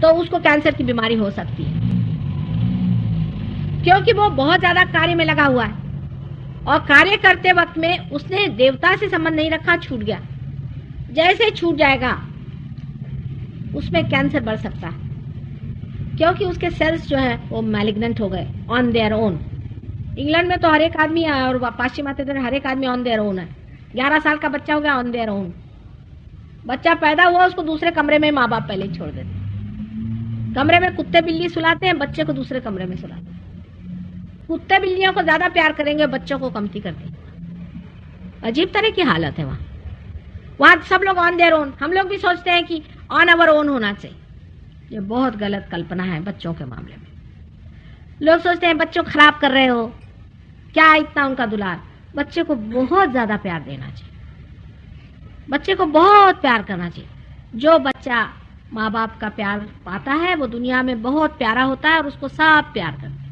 तो उसको कैंसर की बीमारी हो सकती है, क्योंकि वो बहुत ज्यादा कार्य में लगा हुआ है और कार्य करते वक्त में उसने देवता से संबंध नहीं रखा, छूट गया। जैसे छूट जाएगा उसमें कैंसर बढ़ सकता है, क्योंकि उसके सेल्स जो है वो मैलिग्नेंट हो गए ऑन देयर ओन। इंग्लैंड में तो हर एक आदमी और पाश्चिमात्य देश हर एक आदमी ऑन देयर ओन है। 11 साल का बच्चा हो गया ऑन देयर ओन। बच्चा पैदा हुआ उसको दूसरे कमरे में माँ बाप पहले छोड़ देते, कमरे में कुत्ते बिल्ली सुलाते हैं, बच्चे को दूसरे कमरे में सुलाते हैं। कुत्ते बिल्लियों को ज्यादा प्यार करेंगे, बच्चों को कमती कर देंगे। अजीब तरह की हालत है वहां सब लोग ऑन देयर ओन। हम लोग भी सोचते हैं कि ऑन अवर ओन होना चाहिए। ये बहुत गलत कल्पना है बच्चों के मामले में। लोग सोचते हैं बच्चों खराब कर रहे हो, क्या इतना उनका दुलार। बच्चे को बहुत ज्यादा प्यार देना चाहिए, बच्चे को बहुत प्यार करना चाहिए। जो बच्चा माँ बाप का प्यार पाता है वो दुनिया में बहुत प्यारा होता है और उसको सब प्यार करते हैं।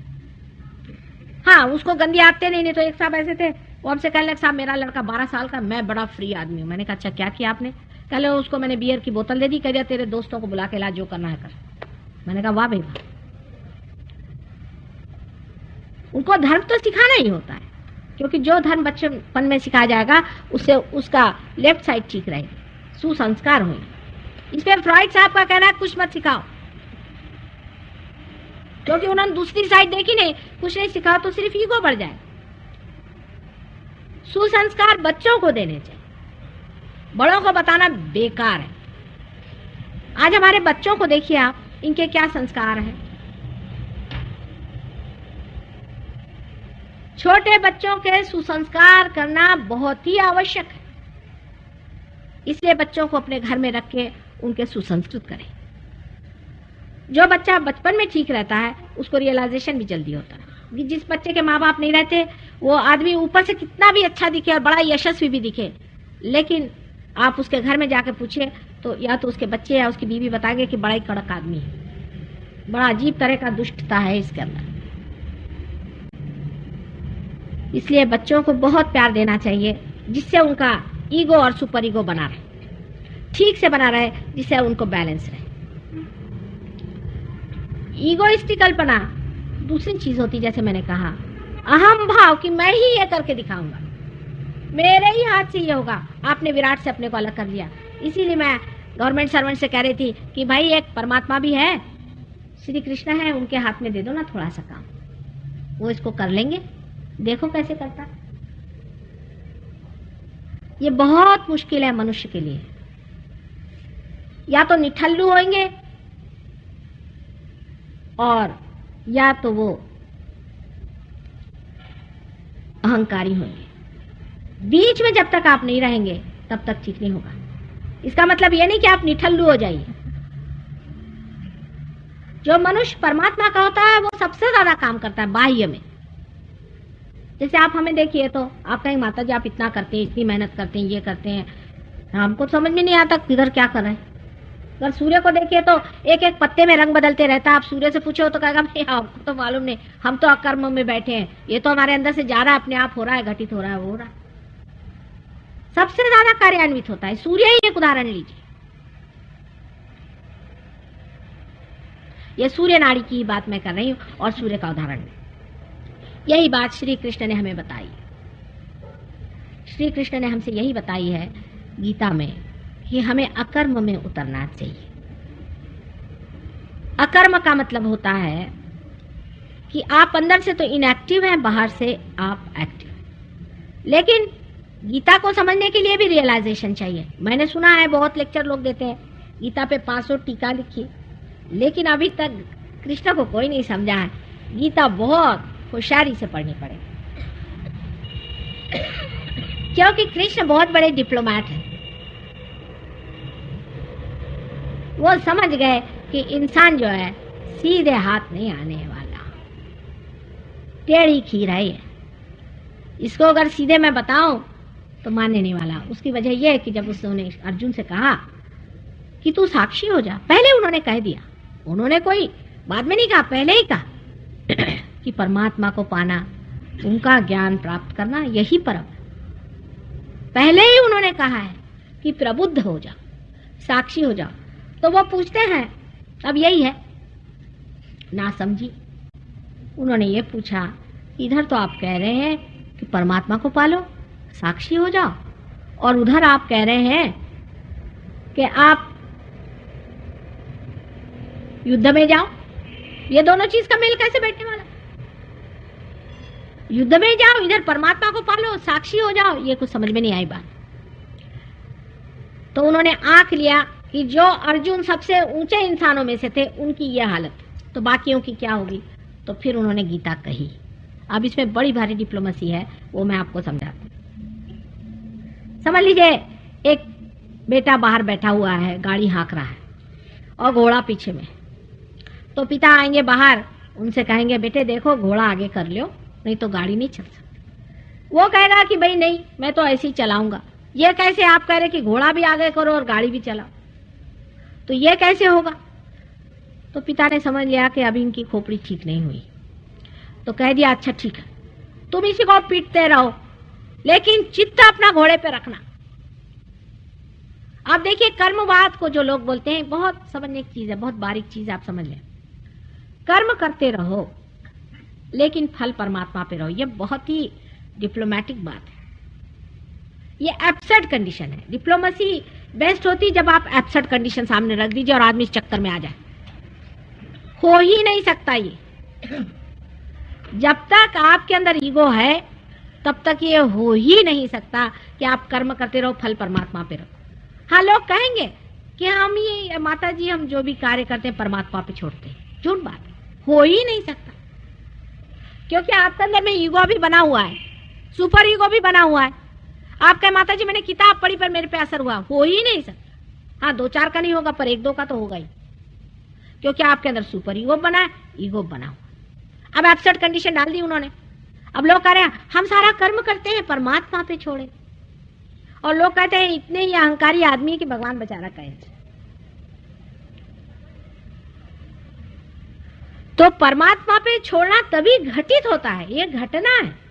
हाँ, उसको गंदी आदतें नहीं तो एक साहब ऐसे थे, वो हमसे कहने लगे साहब मेरा लड़का 12 साल का, मैं बड़ा फ्री आदमी हूँ। मैंने कहा अच्छा क्या किया आपने? कल उसको मैंने बियर की बोतल दे दी, कह दिया तेरे दोस्तों को बुला के ला, जो करना है कर। मैंने कहा वाह भाई वाह। उनको धर्म तो सिखाना ही होता है, क्योंकि जो धर्म बचपन में सिखाया जाएगा उससे उसका लेफ्ट साइड ठीक रहेगी, सुसंस्कार होंगे। इस पे फ्रॉइड साहब का कहना है कुछ मत सिखाओ, क्योंकि उन्होंने दूसरी साइड देखी नहीं, कुछ नहीं सिखाओ तो सिर्फ ईगो बढ़ जाए। सुसंस्कार बच्चों को देने चाहिए, बड़ों को बताना बेकार है। आज हमारे बच्चों को देखिए आप, इनके क्या संस्कार हैं। छोटे बच्चों के सुसंस्कार करना बहुत ही आवश्यक है, इसलिए बच्चों को अपने घर में रख के उनके सुसंस्कृत करें। जो बच्चा बचपन में ठीक रहता है उसको रियलाइजेशन भी जल्दी होता है। जिस बच्चे के माँ बाप नहीं रहते वो आदमी ऊपर से कितना भी अच्छा दिखे और बड़ा यशस्वी भी दिखे, लेकिन आप उसके घर में जाके पूछिए तो या तो उसके बच्चे या उसकी बीवी बताएंगे कि बड़ा ही कड़क आदमी है, बड़ा अजीब तरह का दुष्टता है इसके अंदर। इसलिए बच्चों को बहुत प्यार देना चाहिए, जिससे उनका ईगो और सुपर ईगो बना रहे, ठीक से बना रहे, जिससे उनको बैलेंस रहे। ईगोइस्टिकलपना दूसरी चीज होती, जैसे मैंने कहा अहम भाव कि मैं ही ये करके दिखाऊंगा, मेरे ही हाथ से ये होगा। आपने विराट से अपने को अलग कर दिया। इसीलिए मैं गवर्नमेंट सर्वेंट से कह रही थी कि भाई एक परमात्मा भी है, श्री कृष्ण है, उनके हाथ में दे दो ना थोड़ा सा काम, वो इसको कर लेंगे, देखो कैसे करता। ये बहुत मुश्किल है मनुष्य के लिए। या तो निठल्लू होंगे और या तो वो अहंकारी होंगे। बीच में जब तक आप नहीं रहेंगे तब तक ठीक नहीं होगा। इसका मतलब ये नहीं कि आप निठल्लू हो जाइए। जो मनुष्य परमात्मा का होता है वो सबसे ज्यादा काम करता है बाह्य में। जैसे आप हमें देखिए तो आप कहेंगे माता जी आप इतना करते हैं, इतनी मेहनत करते हैं, ये करते हैं, हमको समझ में नहीं आता किधर क्या कर रहे हैं। अगर सूर्य को देखिए तो एक एक पत्ते में रंग बदलते रहता है। आप सूर्य से पूछो तो कहेगा भाई आपको तो मालूम नहीं, हम तो अकर्म में बैठे हैं, ये तो हमारे अंदर से जा रहा है, अपने आप हो रहा है, घटित हो रहा है, वो हो रहा है। सबसे ज्यादा कार्यान्वित होता है सूर्य ही। एक उदाहरण लीजिए, ये सूर्य नाड़ी की बात मैं कर रही हूं और सूर्य का उदाहरण है। यही बात श्री कृष्ण ने हमें बताई। श्री कृष्ण ने हमसे यही बताई है गीता में कि हमें अकर्म में उतरना चाहिए। अकर्म का मतलब होता है कि आप अंदर से तो इनएक्टिव हैं, बाहर से आप एक्टिव। लेकिन गीता को समझने के लिए भी रियलाइजेशन चाहिए। मैंने सुना है बहुत लेक्चर लोग देते हैं, गीता पे 500 टीका लिखी, लेकिन अभी तक कृष्ण को कोई नहीं समझा है। गीता बहुत होशियारी से पढ़नी पड़ेगी, क्योंकि कृष्ण बहुत बड़े डिप्लोमैट हैं। वो समझ गए कि इंसान जो है सीधे हाथ नहीं आने वाला, टेढ़ी खीर है ये। इसको अगर सीधे मैं बताऊं तो मानने नहीं वाला। उसकी वजह यह है कि जब उसने अर्जुन से कहा कि तू साक्षी हो जा, पहले उन्होंने कह दिया, उन्होंने कोई बाद में नहीं कहा, पहले ही कहा कि परमात्मा को पाना, उनका ज्ञान प्राप्त करना यही परम है। पहले ही उन्होंने कहा है कि प्रबुद्ध हो जाओ, साक्षी हो जाओ। तो वो पूछते हैं अब यही है ना समझी। उन्होंने ये पूछा, इधर तो आप कह रहे हैं कि परमात्मा को पालो, साक्षी हो जाओ, और उधर आप कह रहे हैं कि आप युद्ध में जाओ। ये दोनों चीज का मेल कैसे बैठने वाला? युद्ध में जाओ, इधर परमात्मा को पालो, साक्षी हो जाओ, ये कुछ समझ में नहीं आई बात। तो उन्होंने आंक लिया कि जो अर्जुन सबसे ऊंचे इंसानों में से थे उनकी यह हालत, तो बाकियों की क्या होगी। तो फिर उन्होंने गीता कही। अब इसमें बड़ी भारी डिप्लोमेसी है, वो मैं आपको समझाती हूँ। समझ लीजिए एक बेटा बाहर बैठा हुआ है, गाड़ी हाँक रहा है और घोड़ा पीछे में। तो पिता आएंगे बाहर, उनसे कहेंगे बेटे देखो घोड़ा आगे कर लो, नहीं तो गाड़ी नहीं चल सकती। वो कहेगा कि भाई नहीं, मैं तो ऐसे ही चलाऊंगा। ये कैसे आप कह रहे कि घोड़ा भी आगे करो और गाड़ी भी चलाओ, तो ये कैसे होगा? तो पिता ने समझ लिया कि अभी इनकी खोपड़ी ठीक नहीं हुई, तो कह दिया अच्छा ठीक है, तुम इसी को पीटते रहो, लेकिन चित्त अपना घोड़े पे रखना। आप देखिए कर्मवाद को जो लोग बोलते हैं, बहुत समझने की चीज है, बहुत बारीक चीज आप समझ लें। कर्म करते रहो लेकिन फल परमात्मा पे रहो, ये बहुत ही डिप्लोमेटिक बात है। ये एब्सर्ड कंडीशन है। डिप्लोमेसी बेस्ट होती जब आप एब्सर्ड कंडीशन सामने रख दीजिए और आदमी इस चक्कर में आ जाए। हो ही नहीं सकता ये। जब तक आपके अंदर ईगो है तब तक ये हो ही नहीं सकता कि आप कर्म करते रहो, फल परमात्मा पे रहो। हाँ, लोग कहेंगे कि हम ये माता जी हम जो भी कार्य करते हैं परमात्मा पे छोड़ते हैं, झूठ बात है, हो ही नहीं सकता। क्योंकि आपके अंदर में ईगो भी बना हुआ है, सुपर ईगो भी बना हुआ है। आप कहे माता जी मैंने किताब पढ़ी पर मेरे पे असर हुआ, हो ही नहीं सकता। हाँ, 2-4 का नहीं होगा पर 1-2 का तो होगा ही, क्योंकि आपके अंदर सुपर ईगो बना है, ईगो बना हुआ। अब एब्सर्ड कंडीशन डाल दी उन्होंने। अब लोग कह रहे हैं हम सारा कर्म करते हैं परमात्मा पे छोड़े, और लोग कहते हैं इतने ही अहंकारी आदमी कि भगवान बेचारा कहे। तो परमात्मा पे छोड़ना तभी घटित होता है, ये घटना है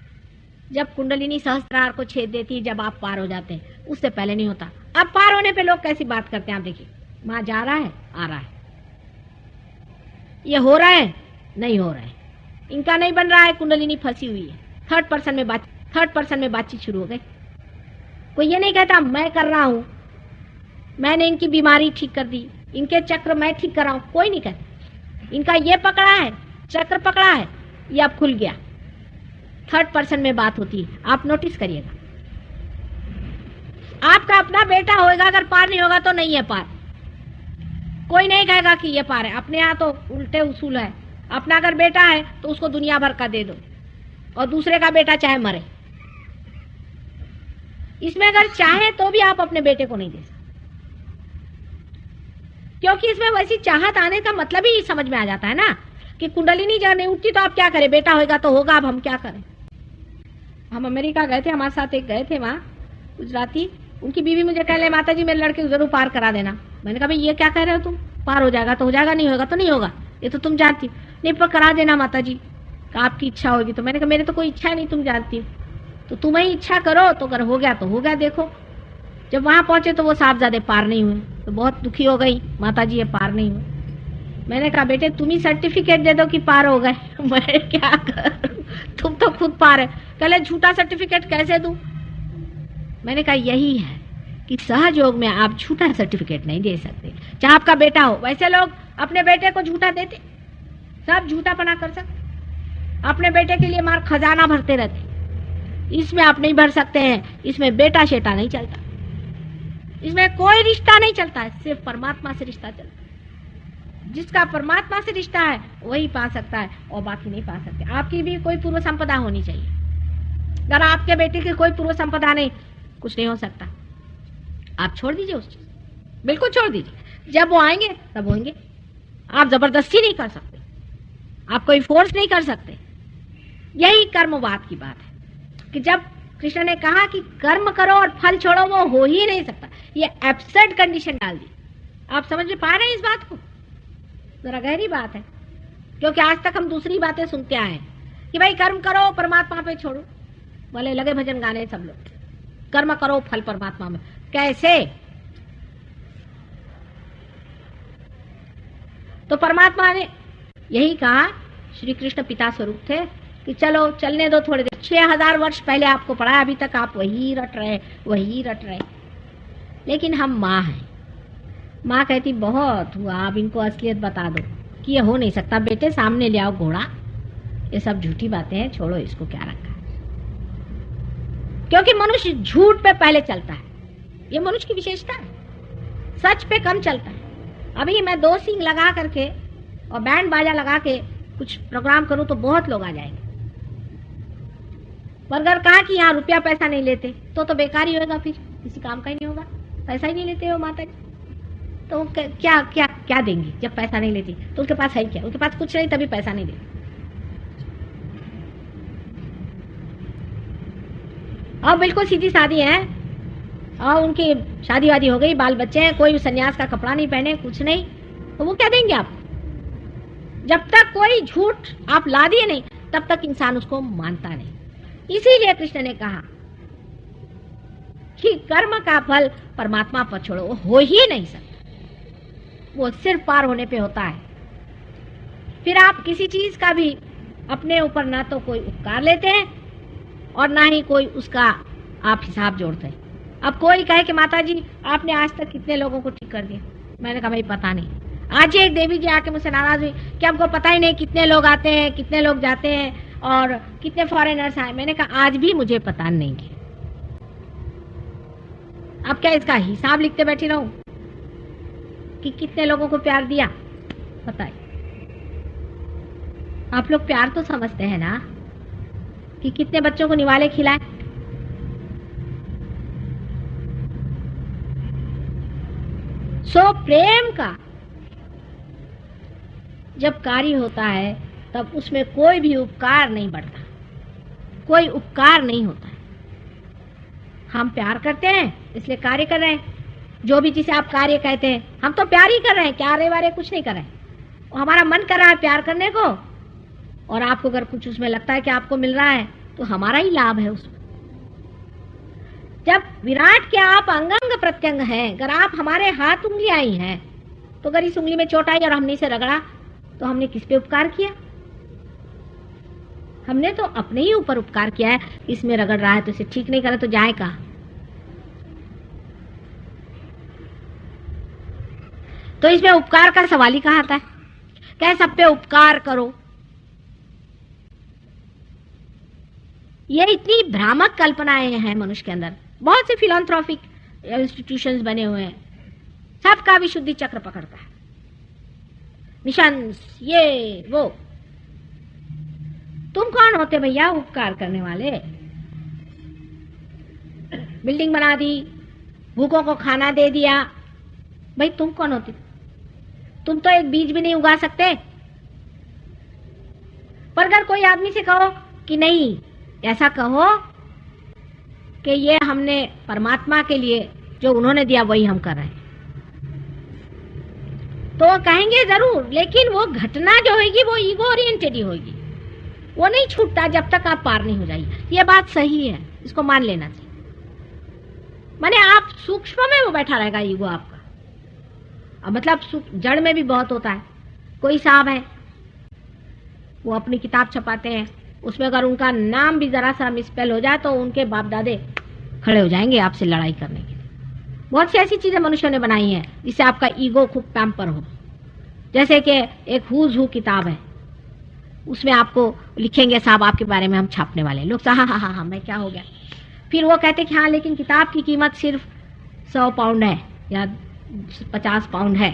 जब कुंडलिनी सहस्त्रार को छेद देती है, जब आप पार हो जाते हैं, उससे पहले नहीं होता। अब पार होने पे लोग कैसी बात करते हैं आप देखिए, वहां जा रहा है आ रहा है, ये हो रहा है नहीं हो रहा है, इनका नहीं बन रहा है, कुंडलिनी फंसी हुई है। थर्ड पर्सन में बातचीत शुरू हो गई। कोई ये नहीं कहता मैं कर रहा हूं, मैंने इनकी बीमारी ठीक कर दी, इनके चक्र मैं ठीक कर रहा हूं, कोई नहीं कहता। इनका ये पकड़ा है, चक्र पकड़ा है, ये अब खुल गया। थर्ड पर्सन में बात होती है, आप नोटिस करिएगा। आपका अपना बेटा होएगा, अगर पार नहीं होगा तो नहीं है पार, कोई नहीं कहेगा कि ये पार है। अपने यहाँ तो उल्टे उसूल है, अपना अगर बेटा है तो उसको दुनिया भर का दे दो, और दूसरे का बेटा चाहे मरे। इसमें अगर चाहे तो भी आप अपने बेटे को नहीं दे सकते, क्योंकि इसमें वैसी चाहत आने का मतलब ही समझ में आ जाता है ना कि कुंडलिनी जब नहीं उठती तो आप क्या करें, बेटा होएगा तो होगा, अब हम क्या करें। हम अमेरिका गए थे, हमारे साथ एक गए थे वहां गुजराती, उनकी बीवी मुझे कह रहे माता जी मेरे लड़के को जरूर पार करा देना। मैंने कहा भाई ये क्या कह रहे हो तुम, पार हो जाएगा तो हो जाएगा, नहीं होगा तो नहीं होगा, ये तो तुम जानती हो। नहीं पर करा देना माता जी, आपकी इच्छा होगी। तो मैंने कहा मेरे तो कोई इच्छा नहीं, तुम जानती हो, तो तुम ही इच्छा करो, तो अगर हो गया तो हो गया। देखो जब वहां पहुंचे तो वो साहबजादे पार नहीं हुए, तो बहुत दुखी हो गई, माता जी ये पार नहीं हुए। मैंने कहा बेटे तुम ही सर्टिफिकेट दे दो कि पार हो गए, मैं क्या करूं, तुम तो खुद पार है। कहले झूठा सर्टिफिकेट कैसे दूं। मैंने कहा यही है कि सहयोग में आप झूठा सर्टिफिकेट नहीं दे सकते, चाहे आपका बेटा हो। वैसे लोग अपने बेटे को झूठा देते, सब झूठा पना कर सकते, अपने बेटे के लिए मार खजाना भरते रहते। इसमें आप नहीं भर सकते हैं, इसमें बेटा शेटा नहीं चलता, इसमें कोई रिश्ता नहीं चलता है, सिर्फ परमात्मा से रिश्ता चलता है। जिसका परमात्मा से रिश्ता है वही पा सकता है, और बाकी नहीं पा सकते। आपकी भी कोई पूर्व संपदा होनी चाहिए, अगर आपके बेटे की कोई पूर्व संपदा नहीं, कुछ नहीं हो सकता। आप छोड़ दीजिए उस चीज, बिल्कुल छोड़ दीजिए। जब वो आएंगे तब होंगे, आप जबरदस्ती नहीं कर सकते, आप कोई फोर्स नहीं कर सकते। यही कर्मवाद की बात है कि जब कृष्ण ने कहा कि कर्म करो और फल छोड़ो, वो हो ही नहीं सकता। ये एब्सर्ड कंडीशन डाल दी। आप समझ में पा रहे हैं इस बात को? जरा गहरी बात है, क्योंकि आज तक हम दूसरी बातें सुनते आए हैं कि भाई कर्म करो परमात्मा पे छोड़ो, बोले लगे भजन गाने सब लोग, कर्म करो फल परमात्मा में। कैसे? तो परमात्मा ने यही कहा, श्री कृष्ण पिता स्वरूप थे कि चलो चलने दो थोड़े देर। 6000 वर्ष पहले आपको पढ़ा, अभी तक आप वही रट रहे। लेकिन हम माँ हैं, माँ कहती बहुत हुआ, आप इनको असलियत बता दो कि ये हो नहीं सकता। बेटे सामने ले आओ घोड़ा, ये सब झूठी बातें हैं, छोड़ो इसको, क्या रखा है। क्योंकि मनुष्य झूठ पे पहले चलता है, ये मनुष्य की विशेषता है, सच पे कम चलता है। अभी मैं 2 सींग लगा करके और बैंड बाजा लगा के कुछ प्रोग्राम करूं तो बहुत लोग आ जाएंगे, पर अगर कहा कि यहाँ रुपया पैसा नहीं लेते तो बेकार ही होगा, फिर किसी काम का ही नहीं होगा। पैसा ही नहीं लेते हो माता जी, तो क्या क्या क्या देंगी जब पैसा नहीं लेती? तो उनके पास है क्या? उनके पास कुछ नहीं, तभी पैसा नहीं देती। अब बिल्कुल सीधी सादी है, और उनकी शादी वादी हो गई, बाल बच्चे हैं, कोई सन्यास का कपड़ा नहीं पहने, कुछ नहीं, तो वो क्या देंगे आपको? जब तक कोई झूठ आप ला दिए नहीं, तब तक इंसान उसको मानता नहीं। इसीलिए कृष्ण ने कहा कि कर्म का फल परमात्मा पर छोड़ो, वो हो ही नहीं सकता, वो सिर्फ पार होने पे होता है। फिर आप किसी चीज का भी अपने ऊपर ना तो कोई उपकार लेते हैं और ना ही कोई उसका आप हिसाब जोड़ते हैं। अब कोई कहे कि माता जी आपने आज तक कितने लोगों को ठीक कर दिया, मैंने कहा भाई पता नहीं। आज एक देवी जी आके मुझसे नाराज हुई कि हमको पता ही नहीं कितने लोग आते हैं, कितने लोग जाते हैं और कितने फॉरेनर्स आए। मैंने कहा आज भी मुझे पता नहीं है। अब क्या इसका हिसाब लिखते बैठी रहूं कि कितने लोगों को प्यार दिया? बताइए, आप लोग प्यार तो समझते हैं ना कि कितने बच्चों को निवाले खिलाए। सो प्रेम का जब कार्य होता है तब उसमें कोई भी उपकार नहीं बढ़ता, कोई उपकार नहीं होता है। हम प्यार करते हैं इसलिए कार्य कर रहे हैं। जो भी जिसे आप कार्य कहते हैं, हम तो प्यार ही कर रहे हैं, क्या रे वारे कुछ नहीं कर रहे हैं। और हमारा मन कर रहा है प्यार करने को, और आपको अगर कुछ उसमें लगता है कि आपको मिल रहा है तो हमारा ही लाभ है उसमें। जब विराट के आप अंग अंग प्रत्यंग हैं, अगर आप हमारे हाथ उंगलियां आई हैं, तो अगर इस उंगली में चोट आई और हमने इसे रगड़ा तो हमने किस पे उपकार किया? हमने तो अपने ही ऊपर उपकार किया है। इसमें रगड़ रहा है तो इसे ठीक नहीं करा तो जाए कहां? तो इसमें उपकार का सवाल ही कहां आता है? क्या सब पे उपकार करो? ये इतनी भ्रामक कल्पनाएं हैं मनुष्य के अंदर। बहुत से फिलैंथ्रोपिक इंस्टीट्यूशंस बने हुए हैं, सबका विशुद्धि चक्र पकड़ता है, मिशंस ये वो। तुम कौन होते भैया उपकार करने वाले? बिल्डिंग बना दी, भूखों को खाना दे दिया, भाई तुम कौन होते? तुम तो एक बीज भी नहीं उगा सकते। पर अगर कोई आदमी से कहो कि नहीं, ऐसा कहो कि ये हमने परमात्मा के लिए जो उन्होंने दिया वही हम कर रहे हैं, तो वो कहेंगे जरूर, लेकिन वो घटना जो होगी वो ईगो ओरिएंटेड ही होगी, वो नहीं छूटता जब तक आप पार नहीं हो जाइए। ये बात सही है, इसको मान लेना चाहिए। माने आप सूक्ष्म में वो बैठा रहेगा ईगो आपका। अब मतलब जड़ में भी बहुत होता है। कोई साहब है, वो अपनी किताब छपाते हैं, उसमें अगर उनका नाम भी जरा सा मिसस्पेल हो जाए तो उनके बाप दादे खड़े हो जाएंगे आपसे लड़ाई करने के लिए। बहुत सी ऐसी चीजें मनुष्यों ने बनाई हैं जिससे आपका ईगो खूब पैम्पर हो। जैसे कि एक हुज हु किताब है, उसमें आपको लिखेंगे साहब आपके बारे में हम छापने वाले। लोग हाँ हाँ हाँ हाँ मैं क्या हो गया? फिर वो कहते कि हाँ लेकिन किताब की कीमत सिर्फ 100 पाउंड है या 50 पाउंड है।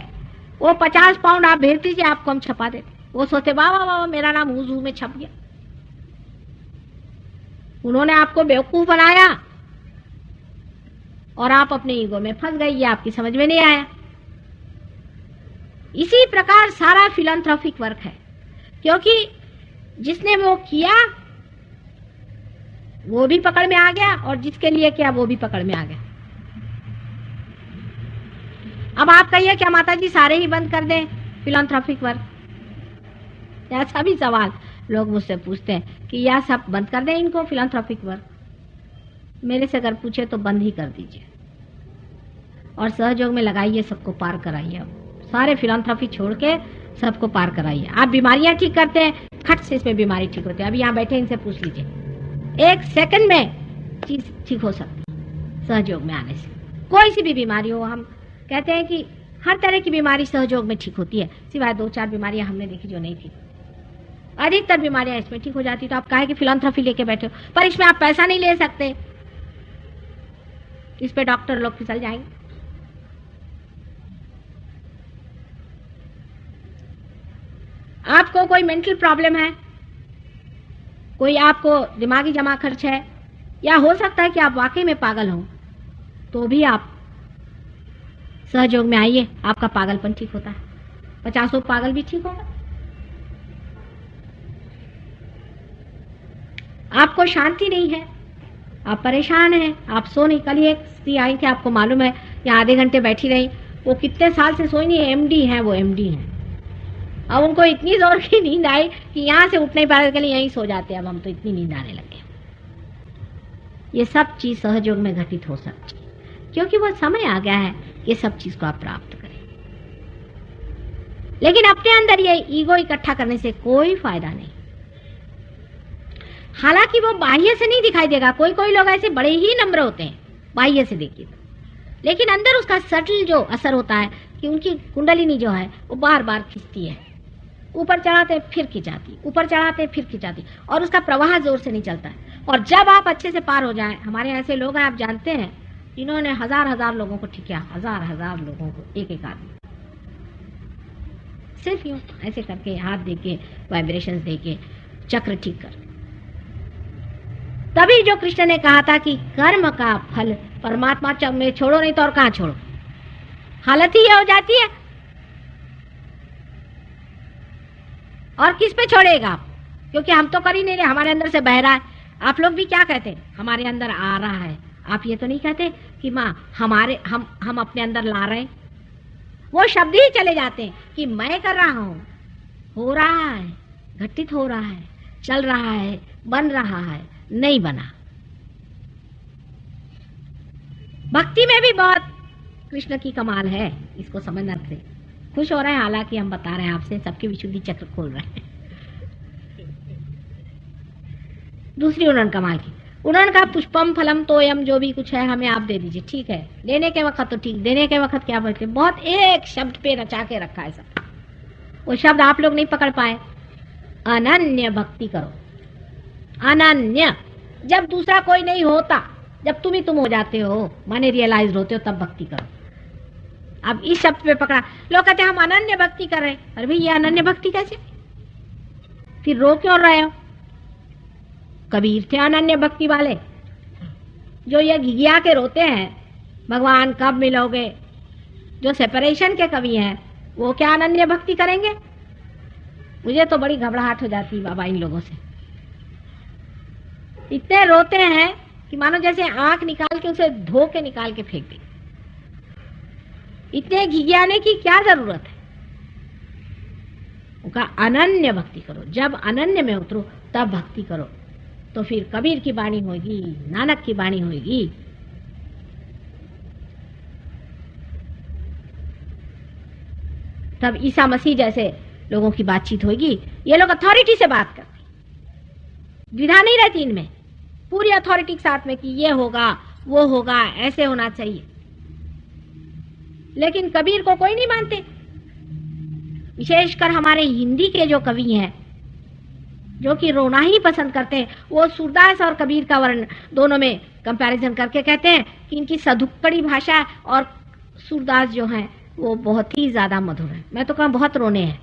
वो 50 पाउंड आप भेज दीजिए, आपको हम छपा देते। वो सोचते वाह वाह वाह मेरा नाम हुज हु में छप गया। उन्होंने आपको बेवकूफ बनाया और आप अपने ईगो में फंस गई, ये आपकी समझ में नहीं आया। इसी प्रकार सारा फिलैंथ्रोपिक वर्क है, क्योंकि जिसने वो किया वो भी पकड़ में आ गया और जिसके लिए किया वो भी पकड़ में आ गया। अब आप कहिए क्या माता जी सारे ही बंद कर दें फिलैंथ्रोपिक वर्क? ऐसा भी सवाल लोग मुझसे पूछते हैं कि या सब बंद कर दें इनको फिलैंथ्रोपिक वर्क। मेरे से अगर पूछे तो बंद ही कर दीजिए और सहयोग में लगाइए, सबको पार कराइए। अब सारे फिलैंथ्रोपी छोड़ के सबको पार कराइए। आप बीमारियां ठीक करते हैं, खट से इसमें बीमारी ठीक होती है। अभी यहाँ बैठे इनसे पूछ लीजिए, 1 सेकंड में चीज ठीक हो सकती है सहयोग में आने से। कोई सी भी बीमारी हो, हम कहते हैं कि हर तरह की बीमारी सहयोग में ठीक होती है, सिवाय 2-4 बीमारियां हमने देखी जो नहीं थी। अधिकतर बीमारियां इसमें ठीक हो जाती। तो आप काहे कि फिलैंथ्रोपी लेके बैठे हो, पर इसमें आप पैसा नहीं ले सकते, इस पे डॉक्टर लोग फिसल जाएंगे। आपको कोई मेंटल प्रॉब्लम है, कोई आपको दिमागी जमा खर्च है, या हो सकता है कि आप वाकई में पागल हो, तो भी आप सहयोग में आइए, आपका पागलपन ठीक होता है। 50 पागल भी ठीक होगा। आपको शांति नहीं है, आप परेशान हैं, आप सो नहीं। कल एक स्त्री आई थी, आपको मालूम है, यहाँ आधे घंटे बैठी रही, वो कितने साल से सोई नहीं, एमडी है, वो एमडी है। अब उनको इतनी जोर की नींद आई कि यहाँ से उठ नहीं पा रहे, के लिए यहीं सो जाते। अब हम तो इतनी नींद आने लगे। ये सब चीज सहयोग में घटित हो सकती है, क्योंकि वो समय आ गया है कि सब चीज को आप प्राप्त करें। लेकिन अपने अंदर ये ईगो इकट्ठा करने से कोई फायदा नहीं। हालांकि वो बाह्य से नहीं दिखाई देगा, कोई कोई लोग ऐसे बड़े ही नम्र होते हैं बाह्य से देखिए तो, लेकिन अंदर उसका सटल जो असर होता है कि उनकी कुंडलिनी जो है वो बार बार खिंचती है, ऊपर चढ़ाते फिर खिंचाती, ऊपर चढ़ाते फिर खिंचाती, और उसका प्रवाह जोर से नहीं चलता है। और जब आप अच्छे से पार हो जाएं, हमारे ऐसे लोग हैं, आप जानते हैं, जिन्होंने हजार लोगों को ठीक किया, हजार लोगों को, एक आदमी सिर्फ यूं ऐसे करके, हाथ देके, वाइब्रेशंस देके, चक्र ठीक कर। तभी जो कृष्ण ने कहा था कि कर्म का फल परमात्मा में छोड़ो, नहीं तो और कहां छोड़ो। हालत ही ये हो जाती है। और किस पे छोड़ेगा आप, क्योंकि हम तो कर ही नहीं रहे, हमारे अंदर से बह रहा है। आप लोग भी क्या कहते हैं, हमारे अंदर आ रहा है। आप ये तो नहीं कहते कि माँ हमारे हम अपने अंदर ला रहे हैं। वो शब्द ही चले जाते हैं कि मैं कर रहा हूं, हो रहा है, घटित हो रहा है, चल रहा है, बन रहा है, नहीं बना। भक्ति में भी बहुत कृष्ण की कमाल है, इसको समझना से खुश हो रहे हैं। हालांकि हम बता रहे हैं आपसे, सबके विशुद्धि चक्र खोल रहे हैं। दूसरी उन्होंने कमाल की, उन्होंने कहा पुष्पम फलम तोयम, जो भी कुछ है हमें आप दे दीजिए। ठीक है, लेने के वक्त तो ठीक, देने के वक्त क्या बोलते, बहुत एक शब्द पे रचा के रखा है सब। वो शब्द आप लोग नहीं पकड़ पाए। अनन्य भक्ति करो। अनन्य, जब दूसरा कोई नहीं होता, जब तुम ही तुम हो जाते हो, माने रियलाइज होते हो, तब भक्ति करो। अब इस शब्द पे पकड़ा, लोग कहते हैं हम अनन्य भक्ति कर रहे हैं। अरे भाई, ये अनन्य भक्ति कैसे, फिर रो क्यों रहे हो? कबीर थे अनन्य भक्ति वाले, जो ये घिघिया के रोते हैं भगवान कब मिलोगे। जो सेपरेशन के कवि हैं, वो क्या अनन्य भक्ति करेंगे? मुझे तो बड़ी घबराहट हो जाती है बाबा इन लोगों से। इतने रोते हैं कि मानो जैसे आंख निकाल के उसे धो के निकाल के फेंक दे। इतने घिघियाने की क्या जरूरत है? उनका अनन्य भक्ति करो। जब अनन्य में उतरो तब भक्ति करो, तो फिर कबीर की वाणी होगी, नानक की वाणी होगी। तब ईसा मसीह जैसे लोगों की बातचीत होगी। ये लोग अथॉरिटी से बात करते, द्विधा नहीं रहती इनमें, पूरी अथॉरिटी के साथ में कि ये होगा, वो होगा, ऐसे होना चाहिए। लेकिन कबीर को कोई नहीं मानते। विशेषकर हमारे हिंदी के जो कवि हैं, जो कि रोना ही पसंद करते हैं, वो सूरदास और कबीर का वर्ण दोनों में कंपैरिजन करके कहते हैं कि इनकी सधुक्कड़ी भाषा और सूरदास जो हैं वो बहुत ही ज्यादा मधुर है। मैं तो कहूं बहुत रोने हैं।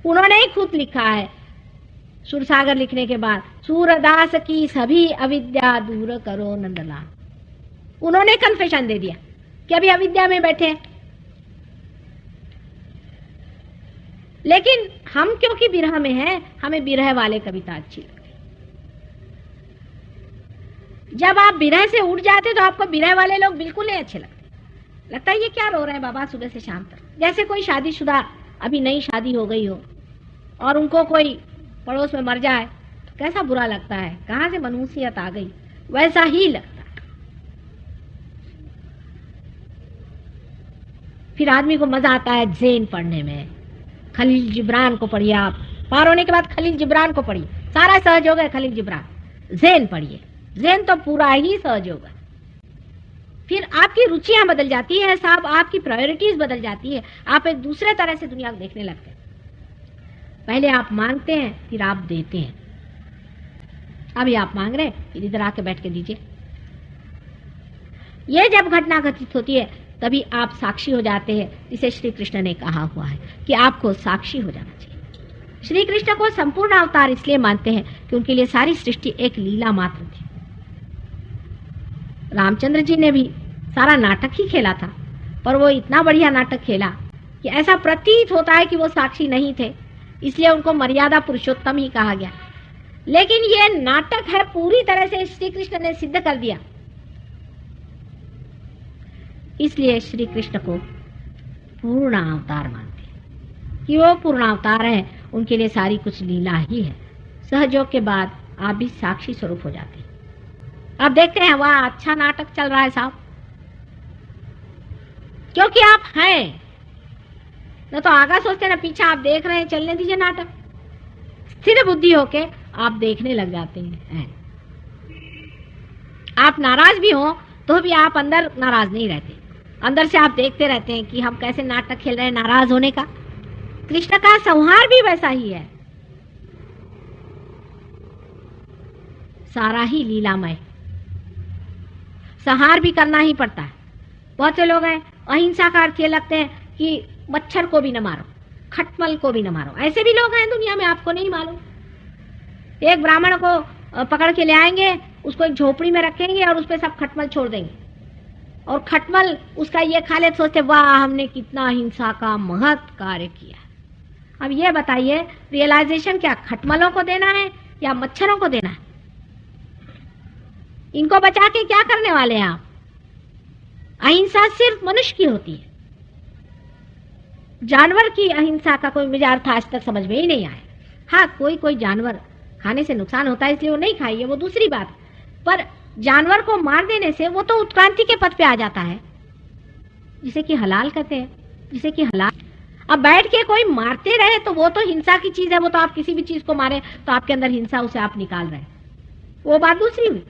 उन्होंने ही खुद लिखा है सुरसागर लिखने के बाद, सूरदास की सभी अविद्या दूर करो नंदलाल। उन्होंने कन्फेशन दे दिया कि अभी अविद्या में बैठे हैं। लेकिन हम क्योंकि विरह में हैं, हमें विरह वाले कविता अच्छी लगती। जब आप विरह से उठ जाते तो आपको विरह वाले लोग बिल्कुल नहीं अच्छे लगते। लगता है ये क्या रो रहे हैं बाबा सुबह से शाम तक। जैसे कोई शादीशुदा अभी नई शादी हो गई हो और उनको कोई पड़ोस में मर जाए तो कैसा बुरा लगता है, कहां से मनुष्यत आ गई, वैसा ही लगता है। फिर आदमी को मजा आता है ज़ेन पढ़ने में। खलील जिब्रान को पढ़िए आप, पार होने के बाद खलील जिब्रान को पढ़िए, सारा सहयोग है खलील जिब्रान। ज़ेन पढ़िए, ज़ेन तो पूरा ही सहयोग है। फिर आपकी रुचियां बदल जाती है साहब, आपकी प्रायोरिटीज बदल जाती है, आप एक दूसरे तरह से दुनिया को देखने लगते हैं। पहले आप मांगते हैं, फिर आप देते हैं। अभी आप मांग रहे हैं, फिर इधर आके बैठ के दीजिए। ये जब घटना घटित होती है तभी आप साक्षी हो जाते हैं, जिसे श्री कृष्ण ने कहा हुआ है कि आपको साक्षी हो जाना चाहिए। श्री कृष्ण को संपूर्ण अवतार इसलिए मानते हैं कि उनके लिए सारी सृष्टि एक लीला मात्र थी। रामचंद्र जी ने भी सारा नाटक ही खेला था, पर वो इतना बढ़िया नाटक खेला कि ऐसा प्रतीत होता है कि वो साक्षी नहीं थे, इसलिए उनको मर्यादा पुरुषोत्तम ही कहा गया। लेकिन ये नाटक है पूरी तरह से श्री कृष्ण ने सिद्ध कर दिया, इसलिए श्री कृष्ण को पूर्ण अवतार मानते हैं कि वो पूर्ण अवतार है, उनके लिए सारी कुछ लीला ही है। सहयोग के बाद आप भी साक्षी स्वरूप हो जाते हैं। अब देखते हैं वाह अच्छा नाटक चल रहा है साहब, क्योंकि आप हैं न तो आगा सोचते ना पीछे आप देख रहे हैं, चलने दीजिए नाटक। स्थिर बुद्धि होके आप देखने लग जाते हैं। आप नाराज भी हो तो भी आप अंदर नाराज नहीं रहते, अंदर से आप देखते रहते हैं कि हम कैसे नाटक खेल रहे हैं नाराज होने का। कृष्ण का संहार भी वैसा ही है, सारा ही लीलामय। संहार भी करना ही पड़ता है। बहुत से लोग हैं अहिंसा का अर्थ ये लगते हैं कि मच्छर को भी न मारो, खटमल को भी न मारो। ऐसे भी लोग हैं दुनिया में, आपको नहीं मालूम। एक ब्राह्मण को पकड़ के ले आएंगे, उसको एक झोपड़ी में रखेंगे और उस पर सब खटमल छोड़ देंगे, और खटमल उसका ये खा ले, सोचते वाह हमने कितना अहिंसा का महत् कार्य किया। अब ये बताइए रियलाइजेशन क्या खटमलों को देना है या मच्छरों को देना है? इनको बचा के क्या करने वाले हैं आप? अहिंसा सिर्फ मनुष्य की होती है, जानवर की अहिंसा का कोई मुझे अर्थ आज तक समझ में ही नहीं आया। हाँ, कोई कोई जानवर खाने से नुकसान होता है इसलिए वो नहीं खाइए, वो दूसरी बात। पर जानवर को मार देने से वो तो उत्क्रांति के पथ पे आ जाता है, जिसे कि हलाल कहते हैं, जिसे कि हलाल। अब बैठ के कोई मारते रहे तो वो तो हिंसा की चीज है, वो तो आप किसी भी चीज को मारे तो आपके अंदर हिंसा, उसे आप निकाल रहे हैं, वो बात दूसरी हुई।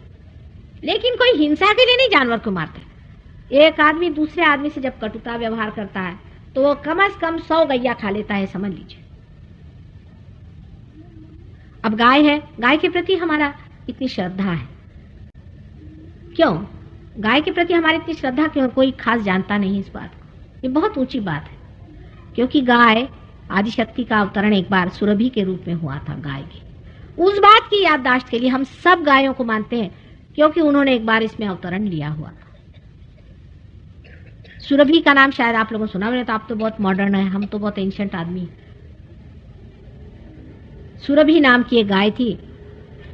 लेकिन कोई हिंसा के लिए नहीं जानवर को मारता। एक आदमी दूसरे आदमी से जब कटुता व्यवहार करता है तो वो कम से कम 100 गैया खा लेता है, समझ लीजिए। अब गाय है, गाय के प्रति हमारा इतनी श्रद्धा है, क्यों? गाय के प्रति हमारी इतनी श्रद्धा क्यों? कोई खास जानता नहीं इस बात को। ये बहुत ऊंची बात है, क्योंकि गाय आदिशक्ति का अवतरण एक बार सुरभि के रूप में हुआ था। गाय की उस बात की याददाश्त के लिए हम सब गायों को मानते हैं, क्योंकि उन्होंने एक बार इसमें अवतरण लिया हुआ था। सुरभि का नाम शायद आप लोगों ने सुना होगा, तो आप तो बहुत मॉडर्न है, हम तो बहुत एंशिएंट आदमी हैं। सुरभि नाम की एक गाय थी,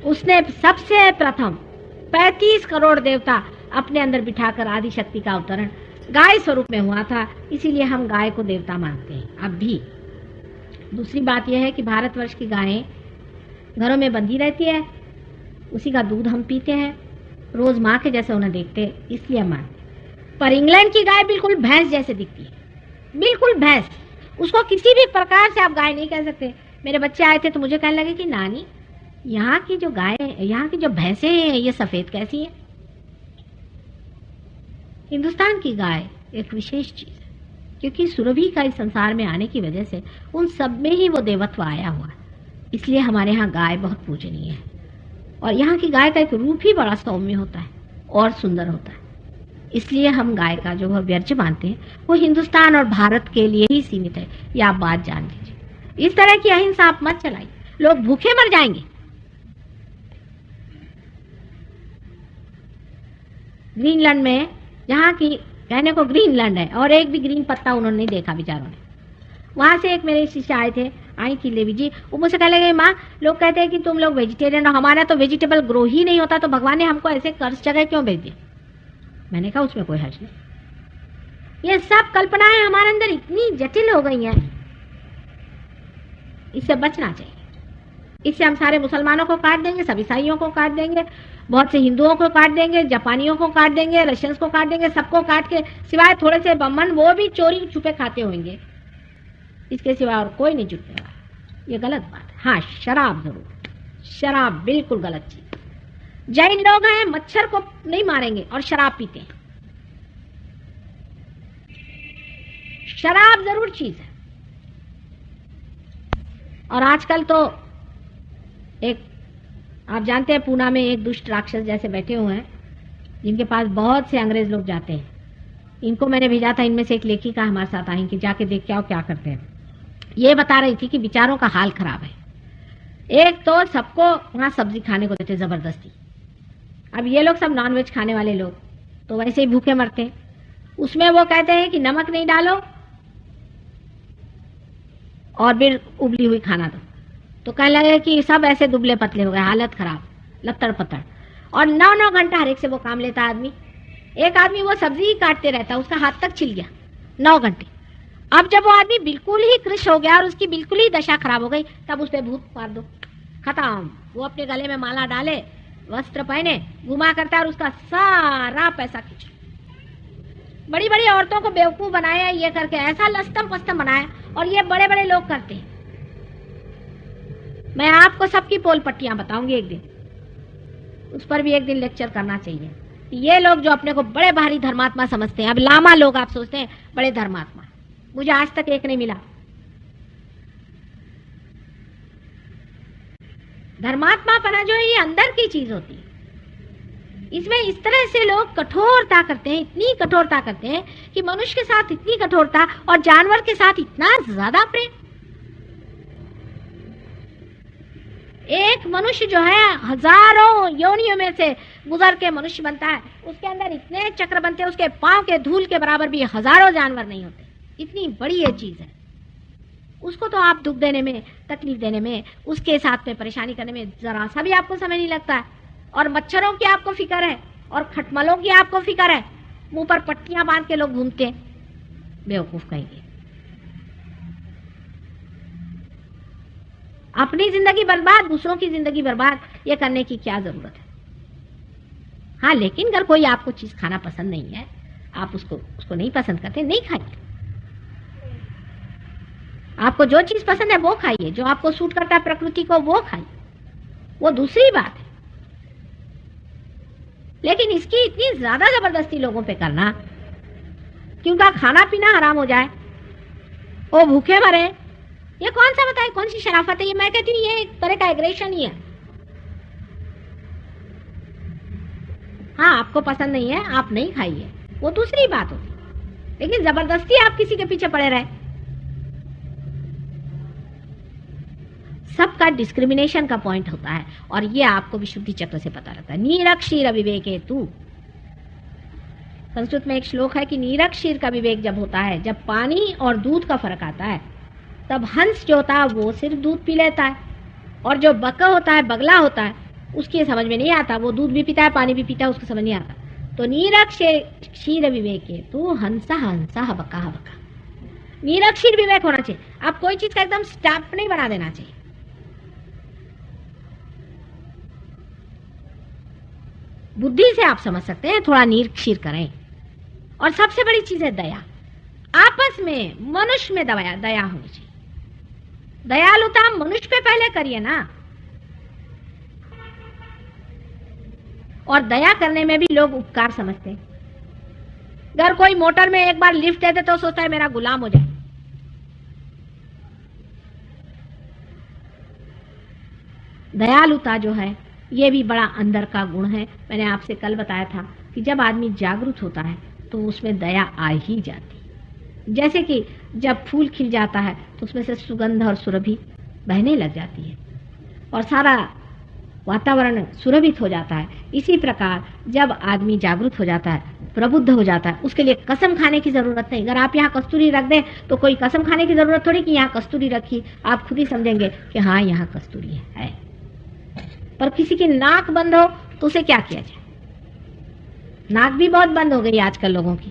उसने सबसे प्रथम 35 करोड़ देवता अपने अंदर बिठाकर आदिशक्ति का अवतरण गाय स्वरूप में हुआ था, इसीलिए हम गाय को देवता मानते हैं अब भी। दूसरी बात यह है कि भारतवर्ष की गायें घरों में बंधी रहती है, उसी का दूध हम पीते हैं, रोज माँ के जैसे उन्हें देखते हैं, इसलिए हम मानते हैं। पर इंग्लैंड की गाय बिल्कुल भैंस जैसे दिखती है, बिल्कुल भैंस। उसको किसी भी प्रकार से आप गाय नहीं कह सकते। मेरे बच्चे आए थे तो मुझे कहने लगे कि नानी यहाँ की जो गाय, यहाँ की जो भैंसें हैं ये सफेद कैसी है? हिंदुस्तान की गाय एक विशेष चीज है, क्योंकि सुरभि का इस संसार में आने की वजह से उन सब में ही वो देवत्व आया हुआ है, इसलिए हमारे यहाँ गाय बहुत पूजनीय है। और यहाँ की गाय का एक रूप ही बड़ा सौम्य होता है और सुंदर होता है, इसलिए हम गाय का जो वह वर्ज्य मानते हैं वो हिंदुस्तान और भारत के लिए ही सीमित है। ये आप बात जान लीजिए। इस तरह की अहिंसा आप मत चलाइए, लोग भूखे मर जाएंगे। ग्रीनलैंड में, जहाँ की कहने को ग्रीनलैंड है और एक भी ग्रीन पत्ता उन्होंने नहीं देखा बेचारों ने, वहां से एक मेरे शिष्य आए थे, आई थी देवी जी, वो मुझसे कहने लगे माँ लोग कहते हैं कि तुम लोग वेजिटेरियन हो, हमारा तो वेजिटेबल ग्रो ही नहीं होता, तो भगवान ने हमको ऐसे कर्ज जगह क्यों भेज दिया? मैंने कहा उसमें कोई हर्ज नहीं, ये सब कल्पनाएं हमारे अंदर इतनी जटिल हो गई हैं, इससे बचना चाहिए। इससे हम सारे मुसलमानों को काट देंगे, सब ईसाइयों को काट देंगे, बहुत से हिंदुओं को काट देंगे, जापानियों को काट देंगे, रशियंस को काट देंगे, सबको काट के सिवाय थोड़े से ब्राह्मण, वो भी चोरी छुपे खाते होंगे, इसके सिवा और कोई नहीं जुटेगा। ये गलत बात है। हाँ, शराब जरूर, शराब बिल्कुल गलत चीज। जैन लोग हैं, मच्छर को नहीं मारेंगे और शराब पीते हैं। शराब जरूर चीज है। और आजकल तो एक, आप जानते हैं, पूना में एक दुष्ट राक्षस जैसे बैठे हुए हैं, जिनके पास बहुत से अंग्रेज लोग जाते हैं। इनको मैंने भेजा था, इनमें से एक लेखिका हमारे साथ आई कि जाके देख के आओ क्या करते हैं। ये बता रही थी कि बेचारों का हाल खराब है। एक तो सबको वहां सब्जी खाने को देते जबरदस्ती। अब ये लोग सब नॉनवेज खाने वाले लोग तो वैसे ही भूखे मरते हैं। उसमें वो कहते हैं कि नमक नहीं डालो और फिर उबली हुई खाना दो, तो कहने लगे कि सब ऐसे दुबले पतले हो गए, हालत खराब, लत्तड़ पत्तड़। और 9-9 घंटा हर एक से वो काम लेता आदमी। एक आदमी वो सब्जी ही काटते रहता, उसका हाथ तक छिल गया 9 घंटे। अब जब वो आदमी बिल्कुल ही कृश हो गया और उसकी बिल्कुल ही दशा खराब हो गई, तब उस पर भूत मार दो, खत्म। वो अपने गले में माला डाले, वस्त्र पहने, घुमा करता है और उसका सारा पैसा खींच। बड़ी बड़ी औरतों को बेवकूफ बनाया ये करके, ऐसा लस्तम पस्तम बनाया, और ये बड़े बड़े लोग करते हैं। मैं आपको सबकी पोल पट्टियां बताऊंगी एक दिन, उस पर भी एक दिन लेक्चर करना चाहिए। ये लोग जो अपने को बड़े भारी धर्मात्मा समझते हैं, अब लामा लोग आप सोचते हैं बड़े धर्मात्मा, मुझे आज तक एक नहीं मिला। धर्मात्मा पना जो है ये अंदर की चीज होती है। इसमें इस तरह से लोग कठोरता करते हैं, इतनी कठोरता करते हैं कि मनुष्य के साथ इतनी कठोरता और जानवर के साथ इतना ज्यादा प्रेम। एक मनुष्य जो है हजारों योनियों में से गुजर के मनुष्य बनता है, उसके अंदर इतने चक्र बनते हैं, उसके पांव के धूल के बराबर भी हजारों जानवर नहीं होते। इतनी बड़ी ये चीज है। उसको तो आप दुख देने में, तकलीफ देने में, उसके साथ में परेशानी करने में जरा सा भी आपको समय नहीं लगता है। और मच्छरों की आपको फिक्र है और खटमलों की आपको फिक्र है। मुंह पर पट्टियां बांध के लोग घूमते हैं, बेवकूफ कहेंगे। अपनी जिंदगी बर्बाद, दूसरों की जिंदगी बर्बाद, ये करने की क्या जरूरत है। हाँ, लेकिन अगर कोई आपको चीज खाना पसंद नहीं है, आप उसको नहीं पसंद करते, नहीं खाइए। आपको जो चीज पसंद है वो खाइए, जो आपको सूट करता है प्रकृति को वो खाइए, वो दूसरी बात है। लेकिन इसकी इतनी ज्यादा जबरदस्ती लोगों पे करना कि उनका खाना पीना हराम हो जाए, वो भूखे मरे, ये कौन सा बताए, कौन सी शराफत है ये। मैं कहती हूँ ये एक तरह का एग्रेशन ही है। हाँ, आपको पसंद नहीं है, आप नहीं खाइए, वो दूसरी बात होती। लेकिन जबरदस्ती आप किसी के पीछे पड़े रहे, सबका डिस्क्रिमिनेशन का पॉइंट होता है। और ये आपको विशुद्धि चक्र से पता रहता है। नीरक्षीर विवेके तू, संस्कृत में एक श्लोक है कि नीरक्षीर का विवेक जब होता है, जब पानी और दूध का फर्क आता है, तब हंस जो होता है वो सिर्फ दूध पी लेता है, और जो बका होता है, बगला होता है, उसकी समझ में नहीं आता। वो दूध भी पीता है, पानी भी पीता है, उसको समझ नहीं आता। तो नीरक्षीर विवेके तू हंसा हंसा बका बका, नीरक्षीर विवेक होना चाहिए। आप कोई चीज का एकदम स्टैम्प नहीं बना देना चाहिए। बुद्धि से आप समझ सकते हैं, थोड़ा नीरक्षीर करें। और सबसे बड़ी चीज है दया। आपस में मनुष्य में दया होनी चाहिए। दयालुता मनुष्य पे पहले करिए ना। और दया करने में भी लोग उपकार समझते हैं। अगर कोई मोटर में एक बार लिफ्ट दे दे तो सोचता है मेरा गुलाम हो जाए। दयालुता जो है ये भी बड़ा अंदर का गुण है। मैंने आपसे कल बताया था कि जब आदमी जागरूक होता है तो उसमें दया आ ही जाती है। जैसे कि जब फूल खिल जाता है तो उसमें से सुगंध और सुरभि बहने लग जाती है और सारा वातावरण सुरभित हो जाता है। इसी प्रकार जब आदमी जागरूक हो जाता है, प्रबुद्ध हो जाता है, उसके लिए कसम खाने की जरूरत नहीं। अगर आप यहाँ कस्तूरी रख दें तो कोई कसम खाने की जरूरत थोड़ी कि यहाँ कस्तूरी रखी, आप खुद ही समझेंगे कि हाँ यहाँ कस्तूरी है। पर किसी की नाक बंद हो तो उसे क्या किया जाए। नाक भी बहुत बंद हो गई आजकल लोगों की।